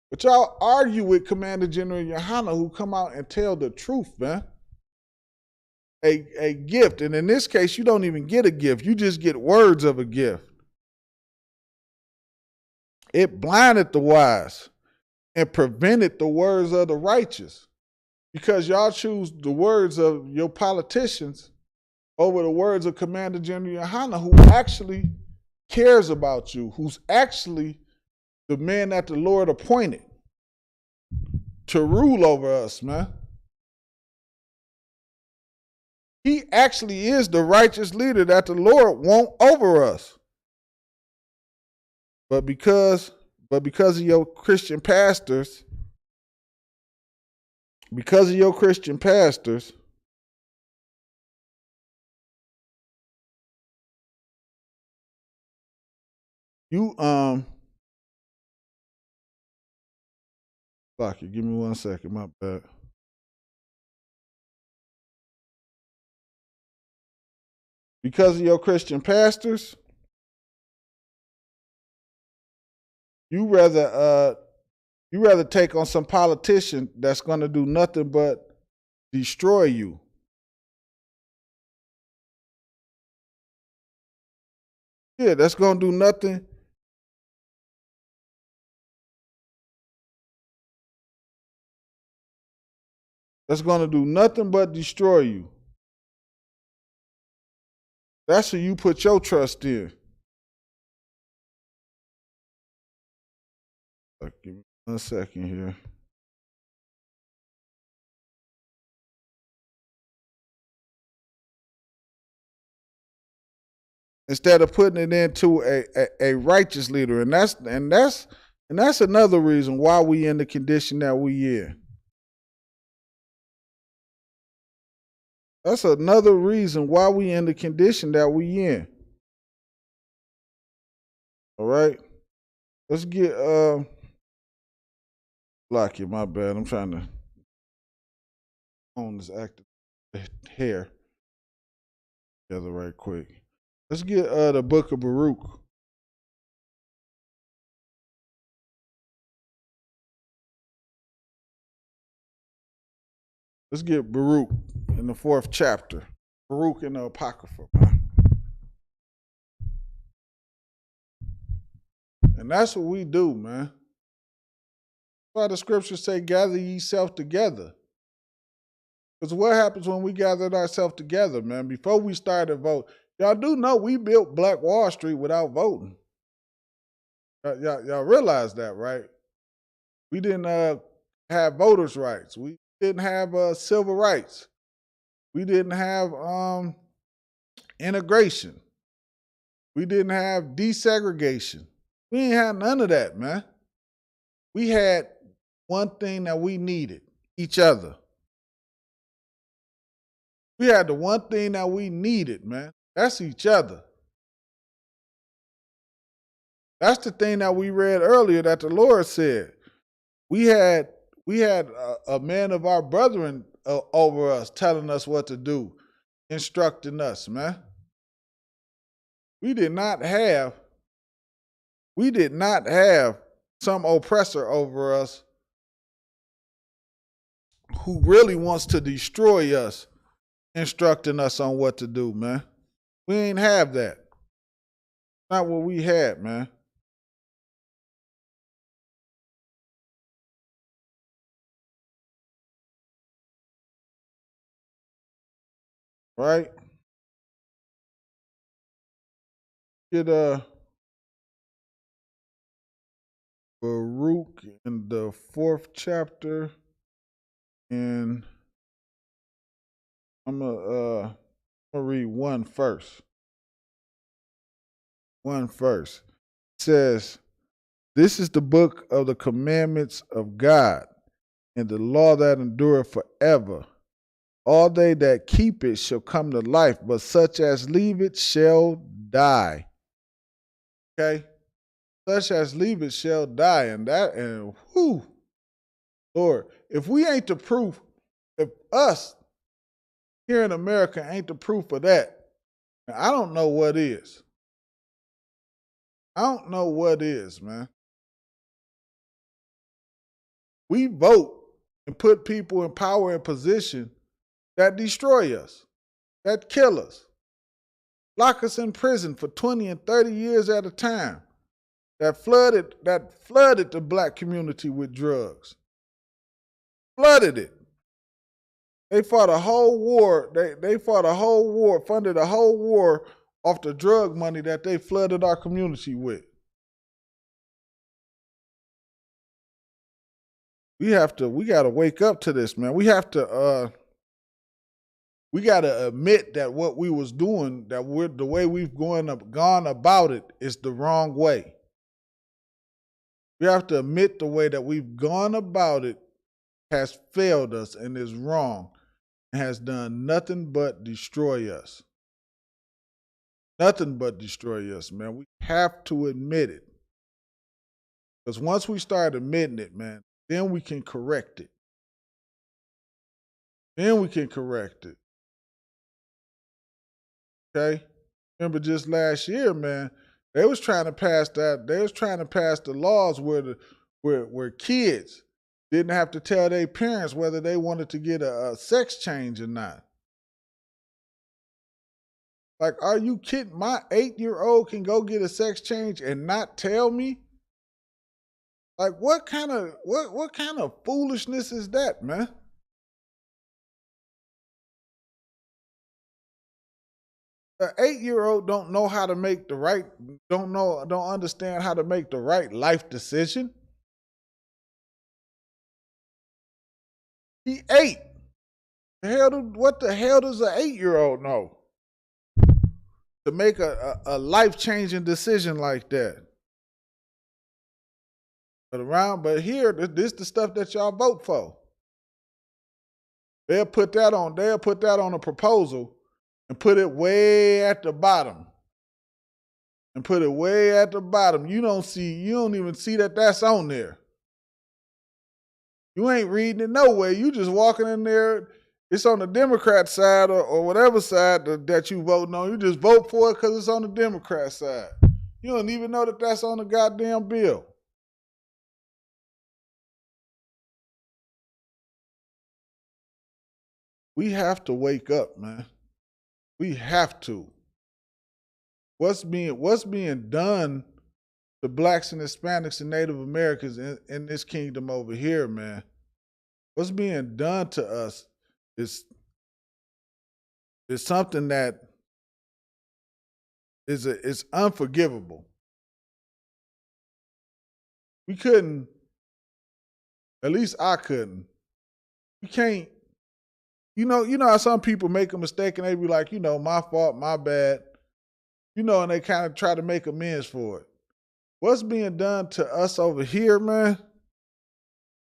But y'all argue with Commander General Yohana, who come out and tell the truth, man. A gift. And in this case, you don't even get a gift. You just get words of a gift. It blinded the wise and prevented the words of the righteous. Because y'all choose the words of your politicians over the words of Commander General Yohana, who actually cares about you, who's actually the man that the Lord appointed to rule over us, man. He actually is the righteous leader that the Lord want over us. But because of your Christian pastors, you Blocky, give me 1 second, my bad. Because of your Christian pastors, you rather take on some politician that's going to do nothing but destroy you. Yeah, that's going to do nothing. That's going to do nothing but destroy you. That's who you put your trust in. Give me 1 second here. Instead of putting it into a righteous leader, and that's another reason why we in the condition that we in. That's another reason why we in the condition that we in. All right, let's get Blocky, my bad. I'm trying to own this active hair together right quick. Let's get the book of Baruch. Let's get Baruch in the 4th chapter. Baruch in the Apocrypha, man. And that's what we do, man. That's why the scriptures say, gather ye self together. Because what happens when we gathered ourselves together, man? Before we started vote, y'all do know we built Black Wall Street without voting. Y'all realize that, right? We didn't have voters' rights. We didn't have civil rights. We didn't have integration. We didn't have desegregation. We ain't had none of that, man. We had one thing that we needed, each other. We had the one thing that we needed, man. That's each other. That's the thing that we read earlier that the Lord said. We had a man of our brethren over us telling us what to do, instructing us, man. We did not have some oppressor over us who really wants to destroy us, instructing us on what to do, man. We ain't have that. Not what we had, man. right? Get Baruch in the 4th chapter, and I'm gonna read one first. One first. It says, "This is the book of the commandments of God, and the law that endureth forever. All they that keep it shall come to life, but such as leave it shall die." Okay? Such as leave it shall die. And whew, Lord, if we ain't the proof, if us here in America ain't the proof of that, I don't know what is. I don't know what is, man. We vote and put people in power and position that destroy us, that kill us, lock us in prison for 20 and 30 years at a time, that flooded the black community with drugs. Flooded it. They fought a whole war. They fought a whole war, funded a whole war off the drug money that they flooded our community with. We gotta wake up to this, man. We gotta admit that what we was doing, the way we've gone about it is the wrong way. We have to admit the way that we've gone about it has failed us and is wrong and has done nothing but destroy us. Nothing but destroy us, man. We have to admit it. Because once we start admitting it, man, then we can correct it. Then we can correct it. Okay? Remember just last year, man, they was trying to pass the laws where kids didn't have to tell their parents whether they wanted to get a sex change or not. Like, are you kidding? My 8-year-old can go get a sex change and not tell me? Like, what kind of foolishness is that, man? An 8-year-old don't know how to make the right, don't understand how to make the right life decision. He 8. What the hell does an 8-year-old know to make a life-changing decision like that? But here, this the stuff that y'all vote for. They'll put that on a proposal and put it way at the bottom. You don't even see that that's on there. You ain't reading it nowhere. You just walking in there. It's on the Democrat side or whatever side that you voting on. You just vote for it because it's on the Democrat side. You don't even know that that's on the goddamn bill. We have to wake up, man. We have to. What's being done to blacks and Hispanics and Native Americans in this kingdom over here, man? What's being done to us is something that is unforgivable. We couldn't, at least I couldn't. We can't. You know how some people make a mistake and they be like, my fault, my bad. And they kind of try to make amends for it. What's being done to us over here, man?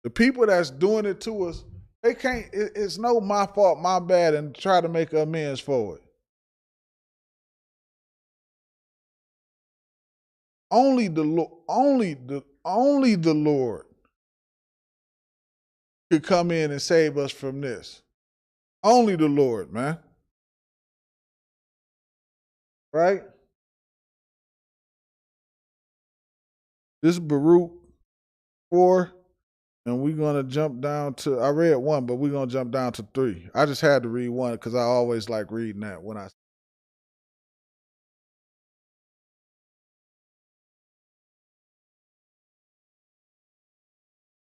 The people that's doing it to us, they can't, it's no my fault, my bad, and try to make amends for it. Only the Lord could come in and save us from this. Only the Lord, man. Right? This is Baruch 4, and we're going to jump down to, I read 1, but we're going to jump down to 3. I just had to read 1 because I always like reading that when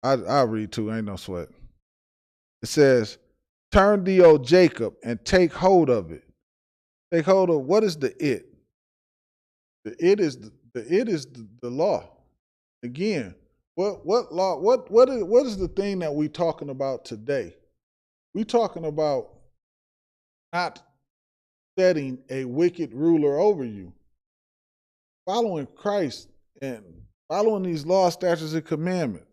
I'll read 2, ain't no sweat. It says, turn thee, O Jacob, and take hold of it. Take hold of what is the it? The it is the law. Again, what law? What is the thing that we talking about today? We talking about not setting a wicked ruler over you, following Christ and following these laws, statutes, and commandments.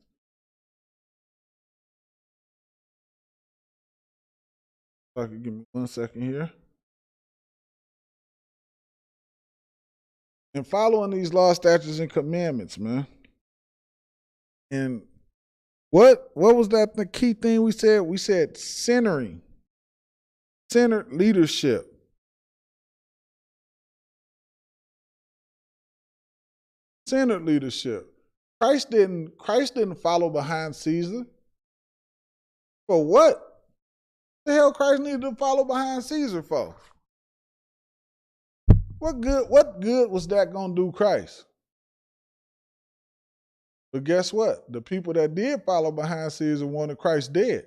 If I could give me 1 second here. And following these laws, statutes, and commandments, man. And what was that the key thing we said? We said centered leadership. Centered leadership. Christ didn't follow behind Caesar. For what? The hell Christ needed to follow behind Caesar for? What good was that gonna do Christ? But guess what? The people that did follow behind Caesar wanted Christ dead.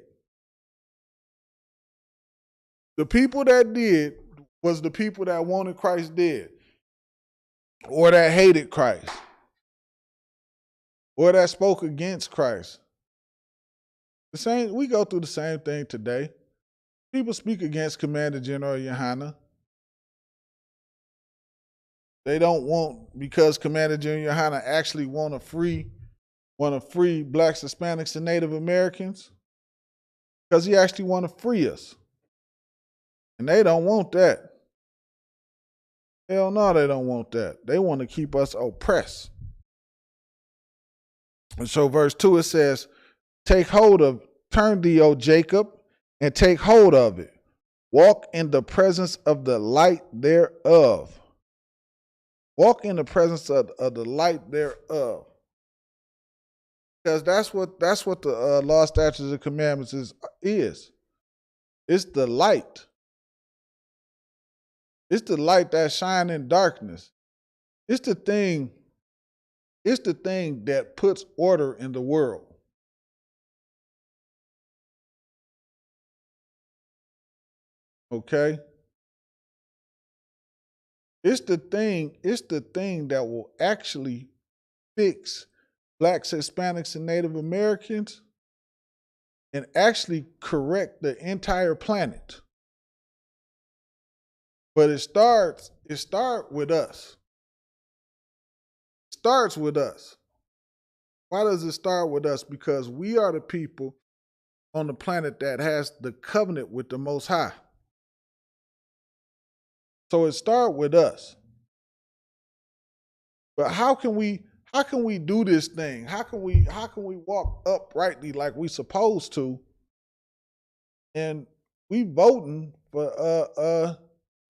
The people that did was the people that wanted Christ dead, or that hated Christ, or that spoke against Christ. We go through the same thing today. People speak against Commander General Yohana. They don't want, because Commander General Yohana actually want to free blacks, Hispanics, and Native Americans, because he actually want to free us. And they don't want that. Hell no, they don't want that. They want to keep us oppressed. And so verse 2, it says, turn thee, O Jacob, and take hold of it. Walk in the presence of the light thereof. Walk in the presence of the light thereof. Because that's what the law, statutes, and commandments is. It's the light. It's the light that shines in darkness. It's the thing that puts order in the world. Okay? It's the thing that will actually fix blacks, Hispanics, and Native Americans and actually correct the entire planet. But it starts with us. It starts with us. Why does it start with us? Because we are the people on the planet that has the covenant with the Most High. So it starts with us. But how can we do this thing? How can we walk uprightly like we supposed to? And we voting for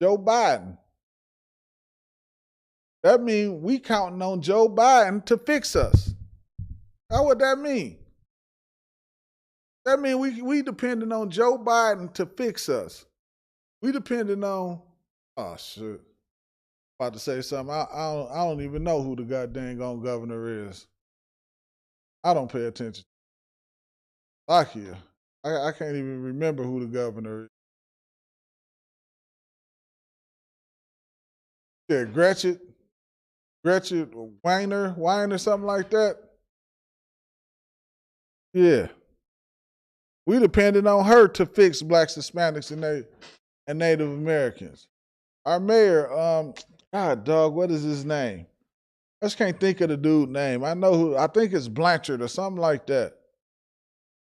Joe Biden. That means we counting on Joe Biden to fix us. How would that mean? That means we depending on Joe Biden to fix us. We depending on, oh shit. About to say something. I don't even know who the goddamn governor is. I don't pay attention. Like here. I can't even remember who the governor is. Yeah, Gretchen Weiner, something like that. Yeah. We depended on her to fix blacks, Hispanics, and Native Americans. Our mayor, God dog, what is his name? I just can't think of the dude's name. I think it's Blanchard or something like that.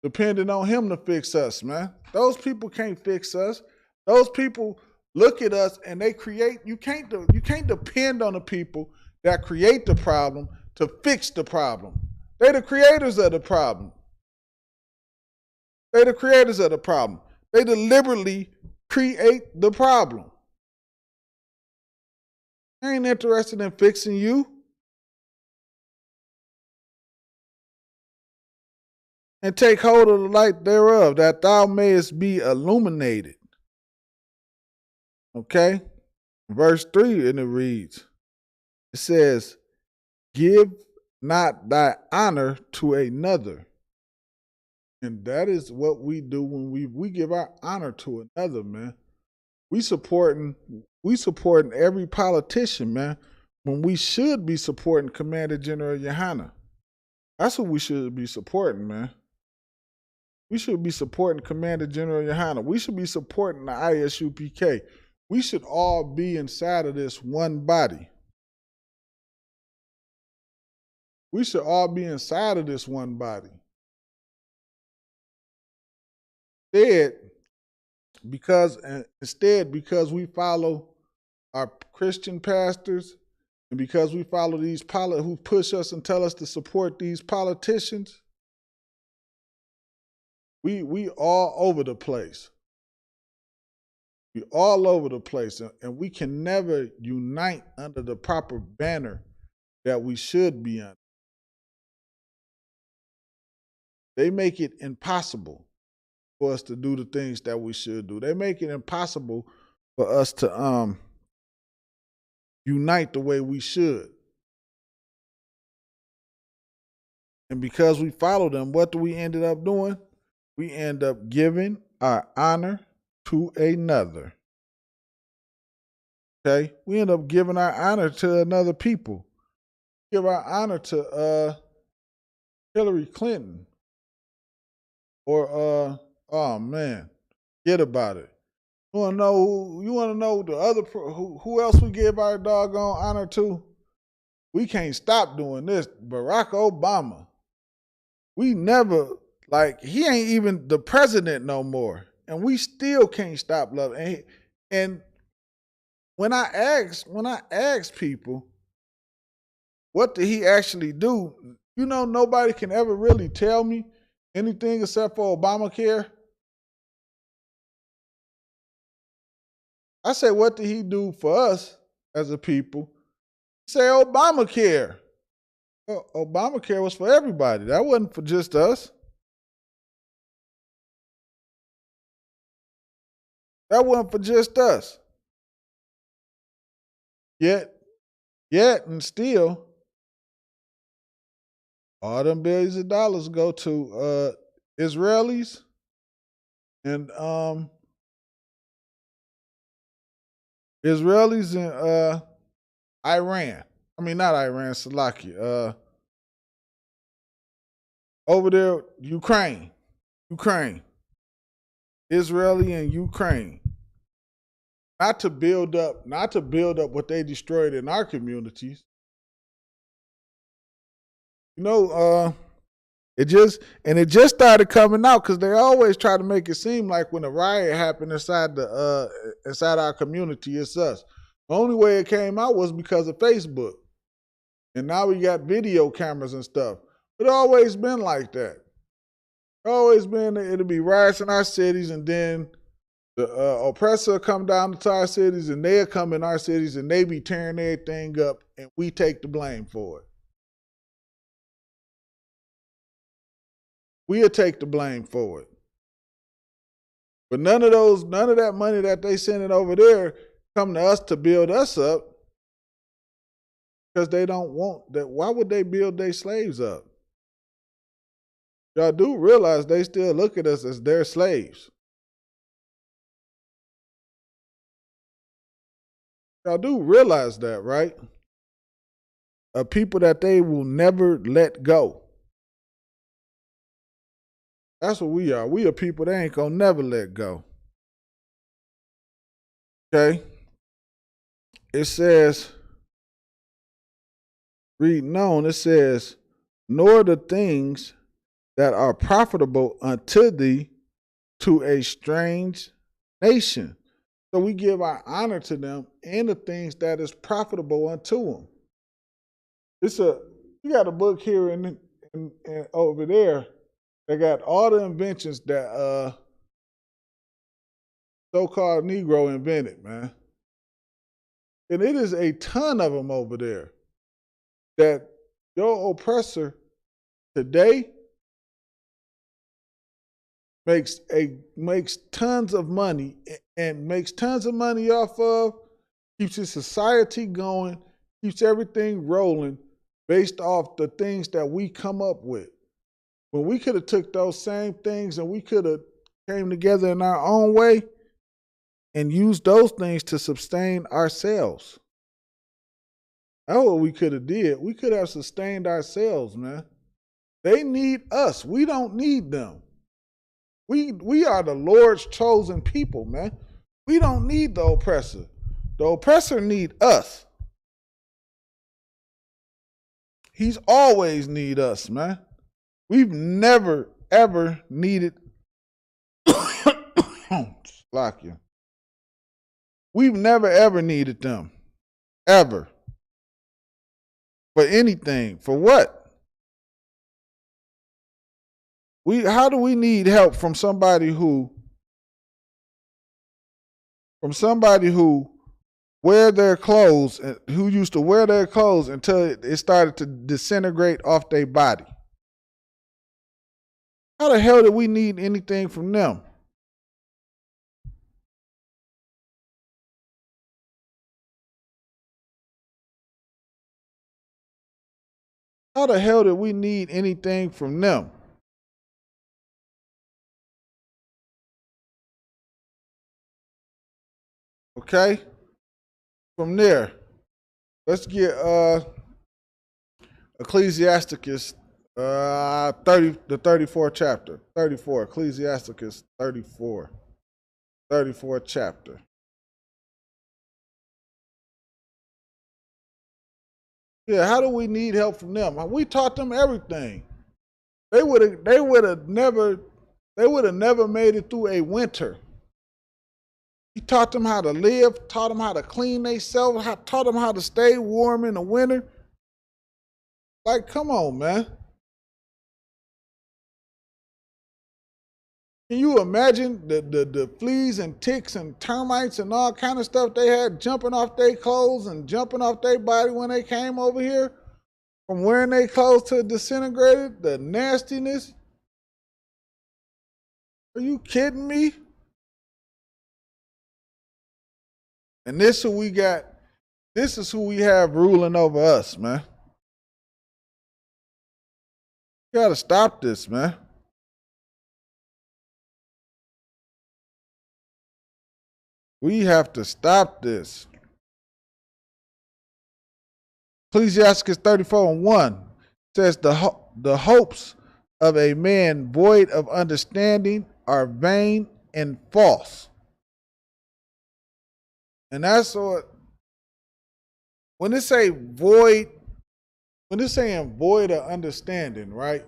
Depending on him to fix us, man. Those people can't fix us. Those people look at us and they create. You can't depend on the people that create the problem to fix the problem. They're the creators of the problem. They're the creators of the problem. They deliberately create the problem. They ain't interested in fixing you. And take hold of the light thereof, that thou mayest be illuminated. Okay? Verse 3, and it reads, it says, give not thy honor to another. And that is what we do when we give our honor to another, man. We supporting every politician, man, when we should be supporting Commander General Yohana. That's what we should be supporting, man. We should be supporting Commander General Yohana. We should be supporting the ISUPK. We should all be inside of this one body. We should all be inside of this one body. Instead, because we follow our Christian pastors and because we follow these who push us and tell us to support these politicians, we all over the place. We all over the place, and we can never unite under the proper banner that we should be under. They make it impossible for us to do the things that we should do. They make it impossible for us to unite the way we should. And because we follow them, what do we ended up doing? We end up giving our honor to another. Okay? We end up giving our honor to another people. Give our honor to Hillary Clinton. Or oh man, forget about it. You wanna know the other who else we give our doggone honor to? We can't stop doing this. Barack Obama. We never, like, he ain't even the president no more. And we still can't stop loving. And when I ask people, what did he actually do? You know, nobody can ever really tell me anything except for Obamacare. I say, what did he do for us as a people? Say Obamacare. Obamacare was for everybody. That wasn't for just us. That wasn't for just us. Yet and still, all them billions of dollars go to Israelis and Iran. I mean, not Iran, Salakia. Over there, Ukraine. Israeli and Ukraine. Not to build up what they destroyed in our communities. You know, it just started coming out because they always try to make it seem like when a riot happened inside our community, it's us. The only way it came out was because of Facebook. And now we got video cameras and stuff. It's always been like that. Always been, it'll be riots in our cities, and then the oppressor come down to our cities, and they'll come in our cities, and they be tearing everything up, and we take the blame for it. We'll take the blame for it. But none of that money that they sending over there come to us to build us up, because they don't want that. Why would they build their slaves up? Y'all do realize they still look at us as their slaves. Y'all do realize that, right? A people that they will never let go. That's what we are. We are people they ain't gonna never let go. Okay? It says, reading on, it says, nor the things that are profitable unto thee to a strange nation. So we give our honor to them and the things that is profitable unto them. You got a book here and over there that got all the inventions that so-called Negro invented, man. And it is a ton of them over there that your oppressor today makes tons of money and makes tons of money off of, keeps his society going, keeps everything rolling based off the things that we come up with. But we could have took those same things and we could have came together in our own way and used those things to sustain ourselves. That's what we could have did. We could have sustained ourselves, man. They need us. We don't need them. We are the Lord's chosen people, man. We don't need the oppressor. The oppressor need us. He's always need us, man. We've never, ever needed Slovakia. We've never, ever needed them. Ever. For anything. For what? How do we need help from somebody who wear their clothes, who used to wear their clothes until it started to disintegrate off their body? How the hell do we need anything from them? How the hell did we need anything from them? Okay? From there, let's get Ecclesiasticus the 34th chapter. 34, Ecclesiasticus 34. 34th chapter. Yeah, how do we need help from them? We taught them everything. They would have never made it through a winter. He taught them how to live, taught them how to clean themselves, taught them how to stay warm in the winter. Like, come on, man. Can you imagine the fleas and ticks and termites and all kind of stuff they had jumping off their clothes and jumping off their body when they came over here from wearing their clothes to disintegrated? The nastiness. Are you kidding me? And this who we got. This is who we have ruling over us, man. You gotta stop this, man. We have to stop this. Ecclesiastes 34:1 says the hopes of a man void of understanding are vain and false. And that's what, when they say void, when they're saying void of understanding, right?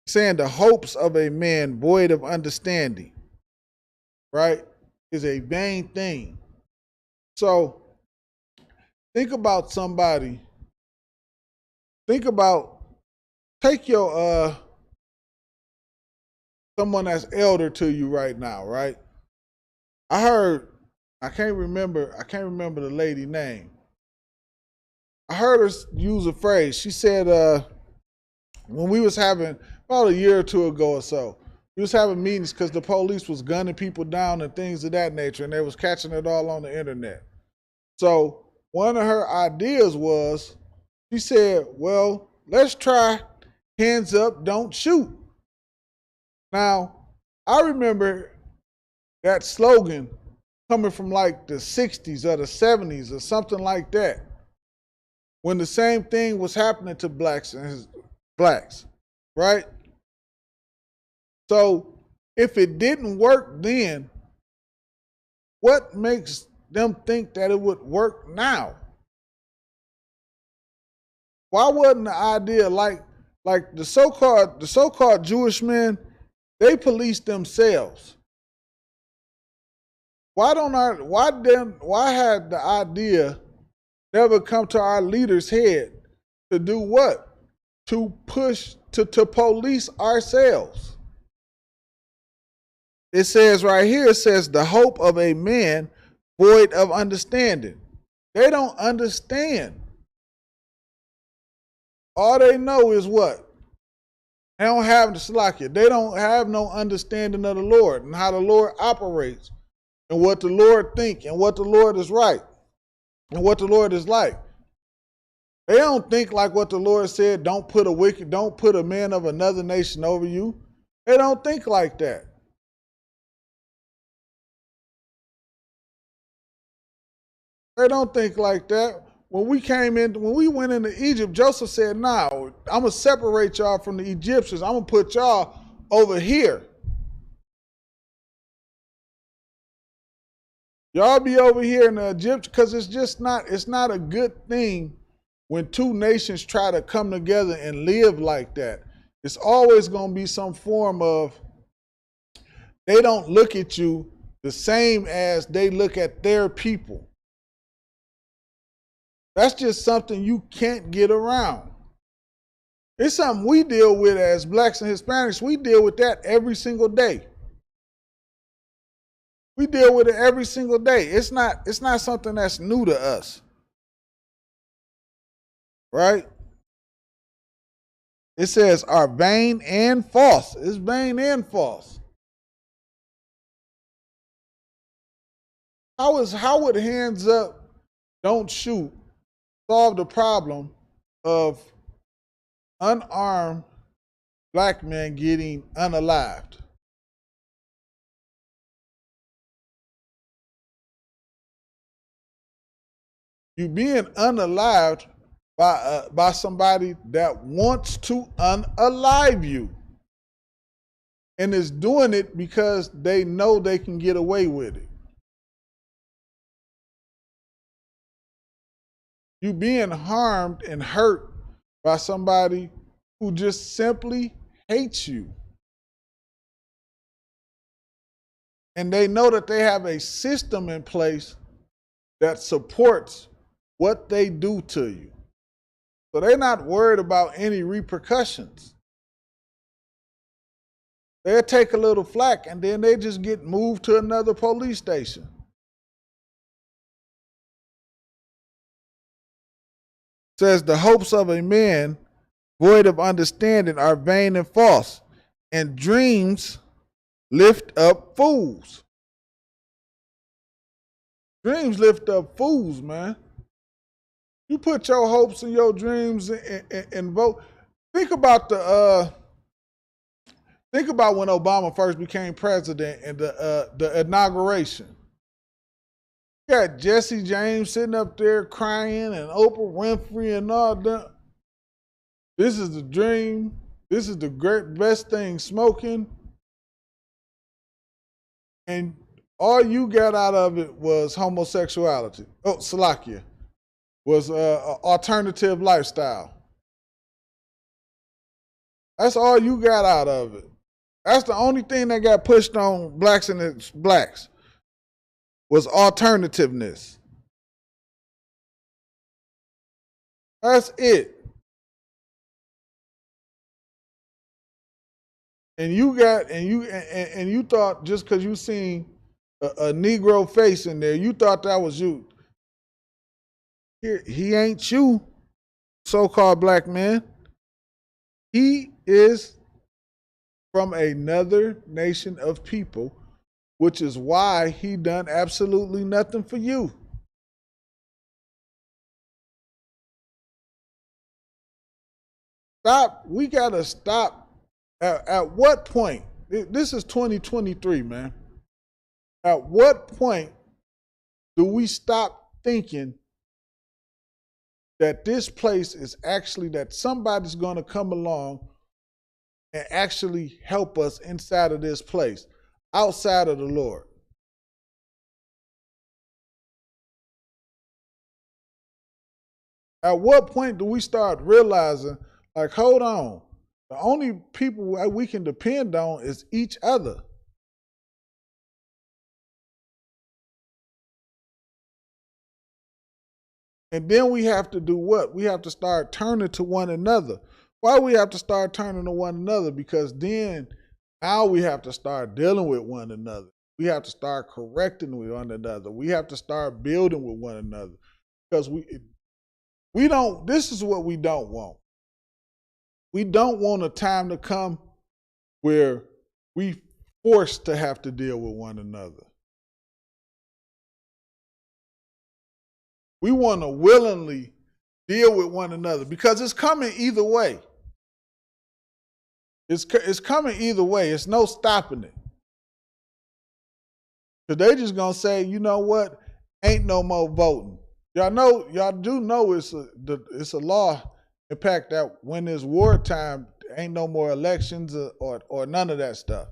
Saying the hopes of a man void of understanding, right, is a vain thing. So think about somebody. Take your someone that's elder to you right now, right? I can't remember the lady name. I heard her use a phrase. She said, when we was having, about a year or two ago or so, we was having meetings because the police was gunning people down and things of that nature, and they was catching it all on the internet. So one of her ideas was, she said, well, let's try hands up, don't shoot. Now, I remember that slogan coming from like the 60s or the 70s or something like that, when the same thing was happening to blacks, right? So if it didn't work then, what makes them think that it would work now? Why wasn't the idea like the so-called Jewish men, they police themselves? Why had the idea never come to our leaders' head to do what? To push to police ourselves. It says right here, it says the hope of a man void of understanding. They don't understand. All they know is what? They don't have the Salakia. They don't have no understanding of the Lord and how the Lord operates and what the Lord thinks and what the Lord is right and what the Lord is like. They don't think like what the Lord said, don't put a man of another nation over you. They don't think like that. They don't think like that. When we went into Egypt, Joseph said, "Nah, I'm gonna separate y'all from the Egyptians. I'm gonna put y'all over here. Y'all be over here in the Egypt, because it's not a good thing when two nations try to come together and live like that. It's always gonna be some form of, they don't look at you the same as they look at their people. That's just something you can't get around. It's something we deal with as blacks and Hispanics. We deal with that every single day. We deal with it every single day. It's not something that's new to us. Right? It says are vain and false. It's vain and false. How would hands up, don't shoot solve the problem of unarmed black men getting unalived? You being unalived by somebody that wants to unalive you, and is doing it because they know they can get away with it. You being harmed and hurt by somebody who just simply hates you. And they know that they have a system in place that supports what they do to you. So they're not worried about any repercussions. They'll take a little flack and then they just get moved to another police station. It says the hopes of a man void of understanding are vain and false, and dreams lift up fools. Dreams lift up fools, man. You put your hopes and your dreams and vote. Think about when Obama first became president and the inauguration. You got Jesse James sitting up there crying and Oprah Winfrey and all that. This is the dream. This is the best thing smoking. And all you got out of it was homosexuality. Oh, Salakia. Was alternative lifestyle. That's all you got out of it. That's the only thing that got pushed on blacks and blacks was alternativeness. That's it. And you thought just because you seen a Negro face in there, you thought that was you. He ain't you, so-called black man. He is from another nation of people, which is why he done absolutely nothing for you. Stop. We gotta stop. At what point? This is 2023, man. At what point do we stop thinking that this place is actually, that somebody's going to come along and actually help us inside of this place, outside of the Lord? At what point do we start realizing, like, hold on, the only people we can depend on is each other? And then we have to do what? We have to start turning to one another. Why we have to start turning to one another? Because then now we have to start dealing with one another. We have to start correcting with one another. We have to start building with one another. Because we don't, this is what we don't want. We don't want a time to come where we forced to have to deal with one another. We want to willingly deal with one another because it's coming either way. It's coming either way. It's no stopping it. So they just gonna say, you know what? Ain't no more voting. Y'all do know it's a law. In fact, that when it's wartime, ain't no more elections or none of that stuff.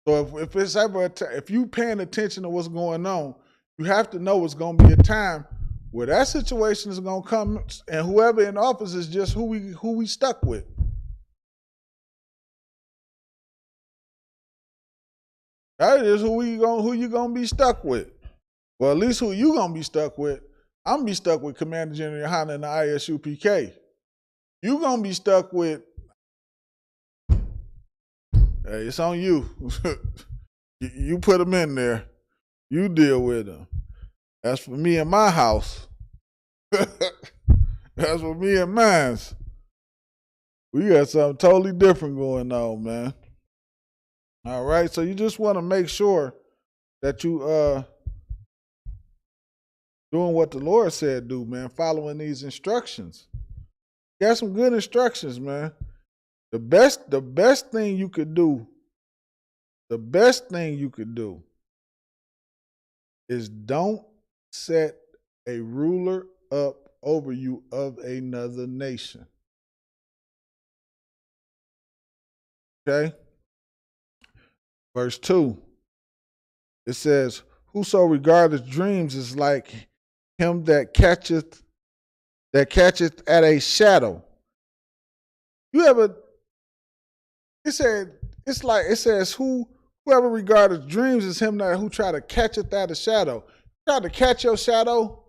So if it's ever if you paying attention to what's going on, you have to know it's gonna be a time where that situation is gonna come, and whoever in office is just who we stuck with. That is who you gonna be stuck with. Well, at least who you gonna be stuck with. I'm gonna be stuck with Commander General Yohana and the ISUPK. You gonna be stuck with. Hey, it's on you. You put them in there. You deal with them. That's for me and my house. That's for me and mine's. We got something totally different going on, man. All right, so you just want to make sure that you doing what the Lord said do, man, following these instructions. Got some good instructions, man. The best thing you could do is don't set a ruler up over you of another nation. Okay? Verse 2, it says, whoso regardeth dreams is like him that catcheth at a shadow. You ever, it says whoever regardeth dreams is him that who try to catcheth at a shadow. Try to catch your shadow.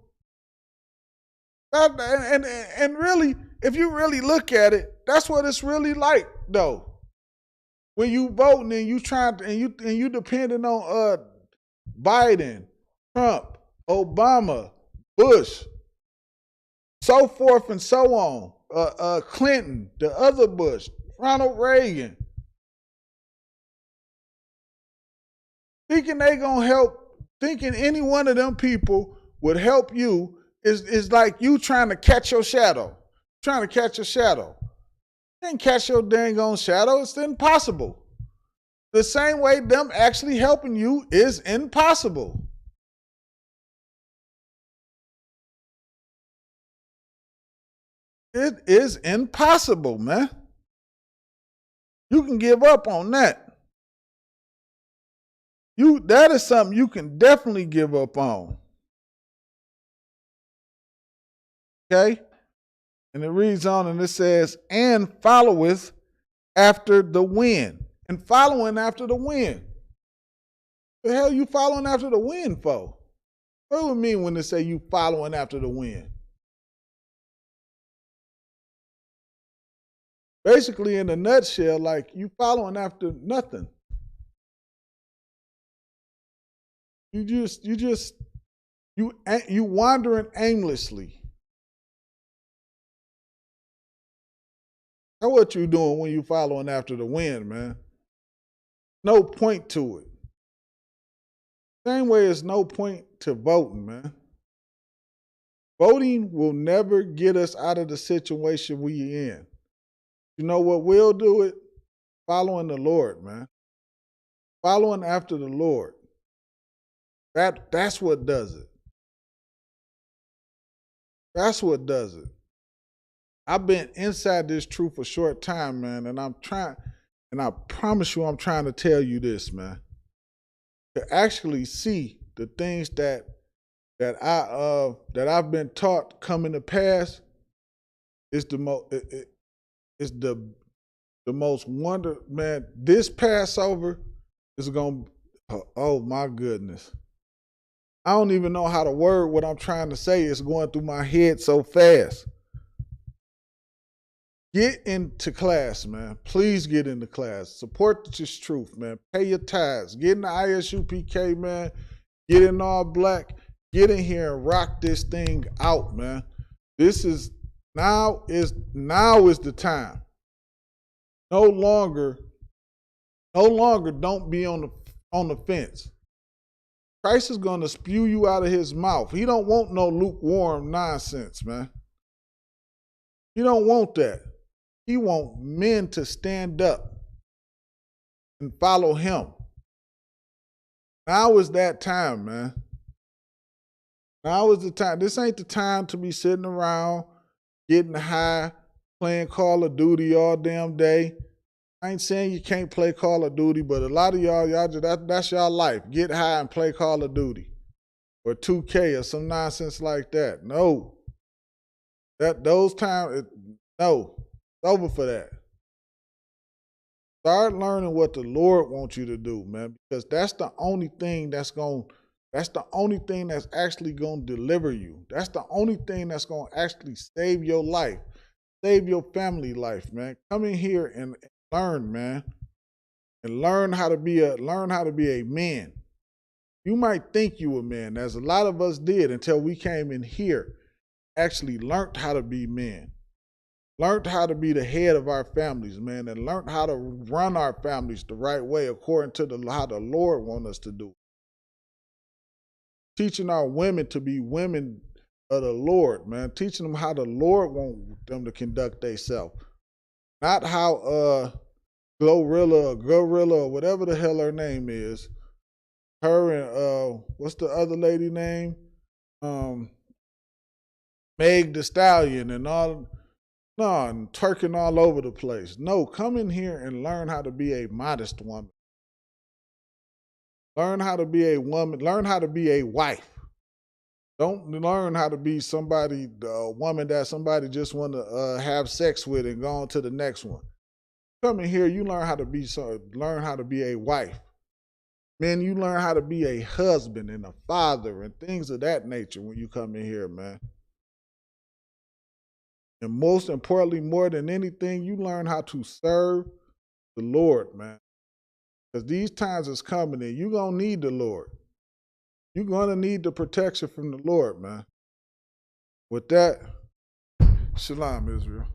And really, if you really look at it, that's what it's really like, though. When you voting and you trying to, and you depending on Biden, Trump, Obama, Bush, so forth and so on, Clinton, the other Bush, Ronald Reagan, thinking they gonna help, thinking any one of them people would help you is like you trying to catch your shadow. Trying to catch your shadow. You can't catch your dang on shadow. It's impossible. The same way them actually helping you is impossible. It is impossible, man. You can give up on that. That is something you can definitely give up on. Okay? And it reads on and it says, and followeth after the wind. And following after the wind. The hell you following after the wind for? What do it mean when they say you following after the wind? Basically, in a nutshell, like you following after nothing. You wandering aimlessly. That's what you doing when you following after the wind, man. No point to it. Same way as no point to voting, man. Voting will never get us out of the situation we in. You know what will do it? Following the Lord, man. Following after the Lord. That's what does it. That's what does it. I've been inside this truth a short time, man, and I promise you I'm trying to tell you this, man. To actually see the things that I've been taught coming to pass is the most wonder, man. This Passover is gonna, oh my goodness. I don't even know how to word what I'm trying to say. It's going through my head so fast. Get into class, man. Please get into class. Support this truth, man. Pay your tithes. Get in the ISUPK, man. Get in all black. Get in here and rock this thing out, man. Now is the time. No longer don't be on the fence. Christ is going to spew you out of his mouth. He don't want no lukewarm nonsense, man. He don't want that. He want men to stand up and follow him. Now is that time, man. Now is the time. This ain't the time to be sitting around, getting high, playing Call of Duty all damn day. I ain't saying you can't play Call of Duty, but a lot of y'all just, that's y'all life. Get high and play Call of Duty. Or 2K or some nonsense like that. No. Those times, no. It's over for that. Start learning what the Lord wants you to do, man, because that's the only thing that's actually going to deliver you. That's the only thing that's going to actually save your life, save your family life, man. Come in here and learn, man, and learn how to be a man. You might think you a man, as a lot of us did until we came in here, actually learned how to be men. Learned how to be the head of our families, man, and learned how to run our families the right way according to how the Lord wants us to do. Teaching our women to be women of the Lord, man. Teaching them how the Lord wants them to conduct themselves. Not how Gorilla or whatever the hell her name is. Her and what's the other lady name? Meg the Stallion and all. No, and twerking all over the place. No, come in here and learn how to be a modest woman. Learn how to be a woman. Learn how to be a wife. Don't learn how to be a woman that somebody just want to have sex with and go on to the next one. Come in here, you learn how to be a wife. Man, you learn how to be a husband and a father and things of that nature when you come in here, man. And most importantly, more than anything, you learn how to serve the Lord, man. Because these times is coming and you're going to need the Lord. You're going to need the protection from the Lord, man. With that, shalom, Israel.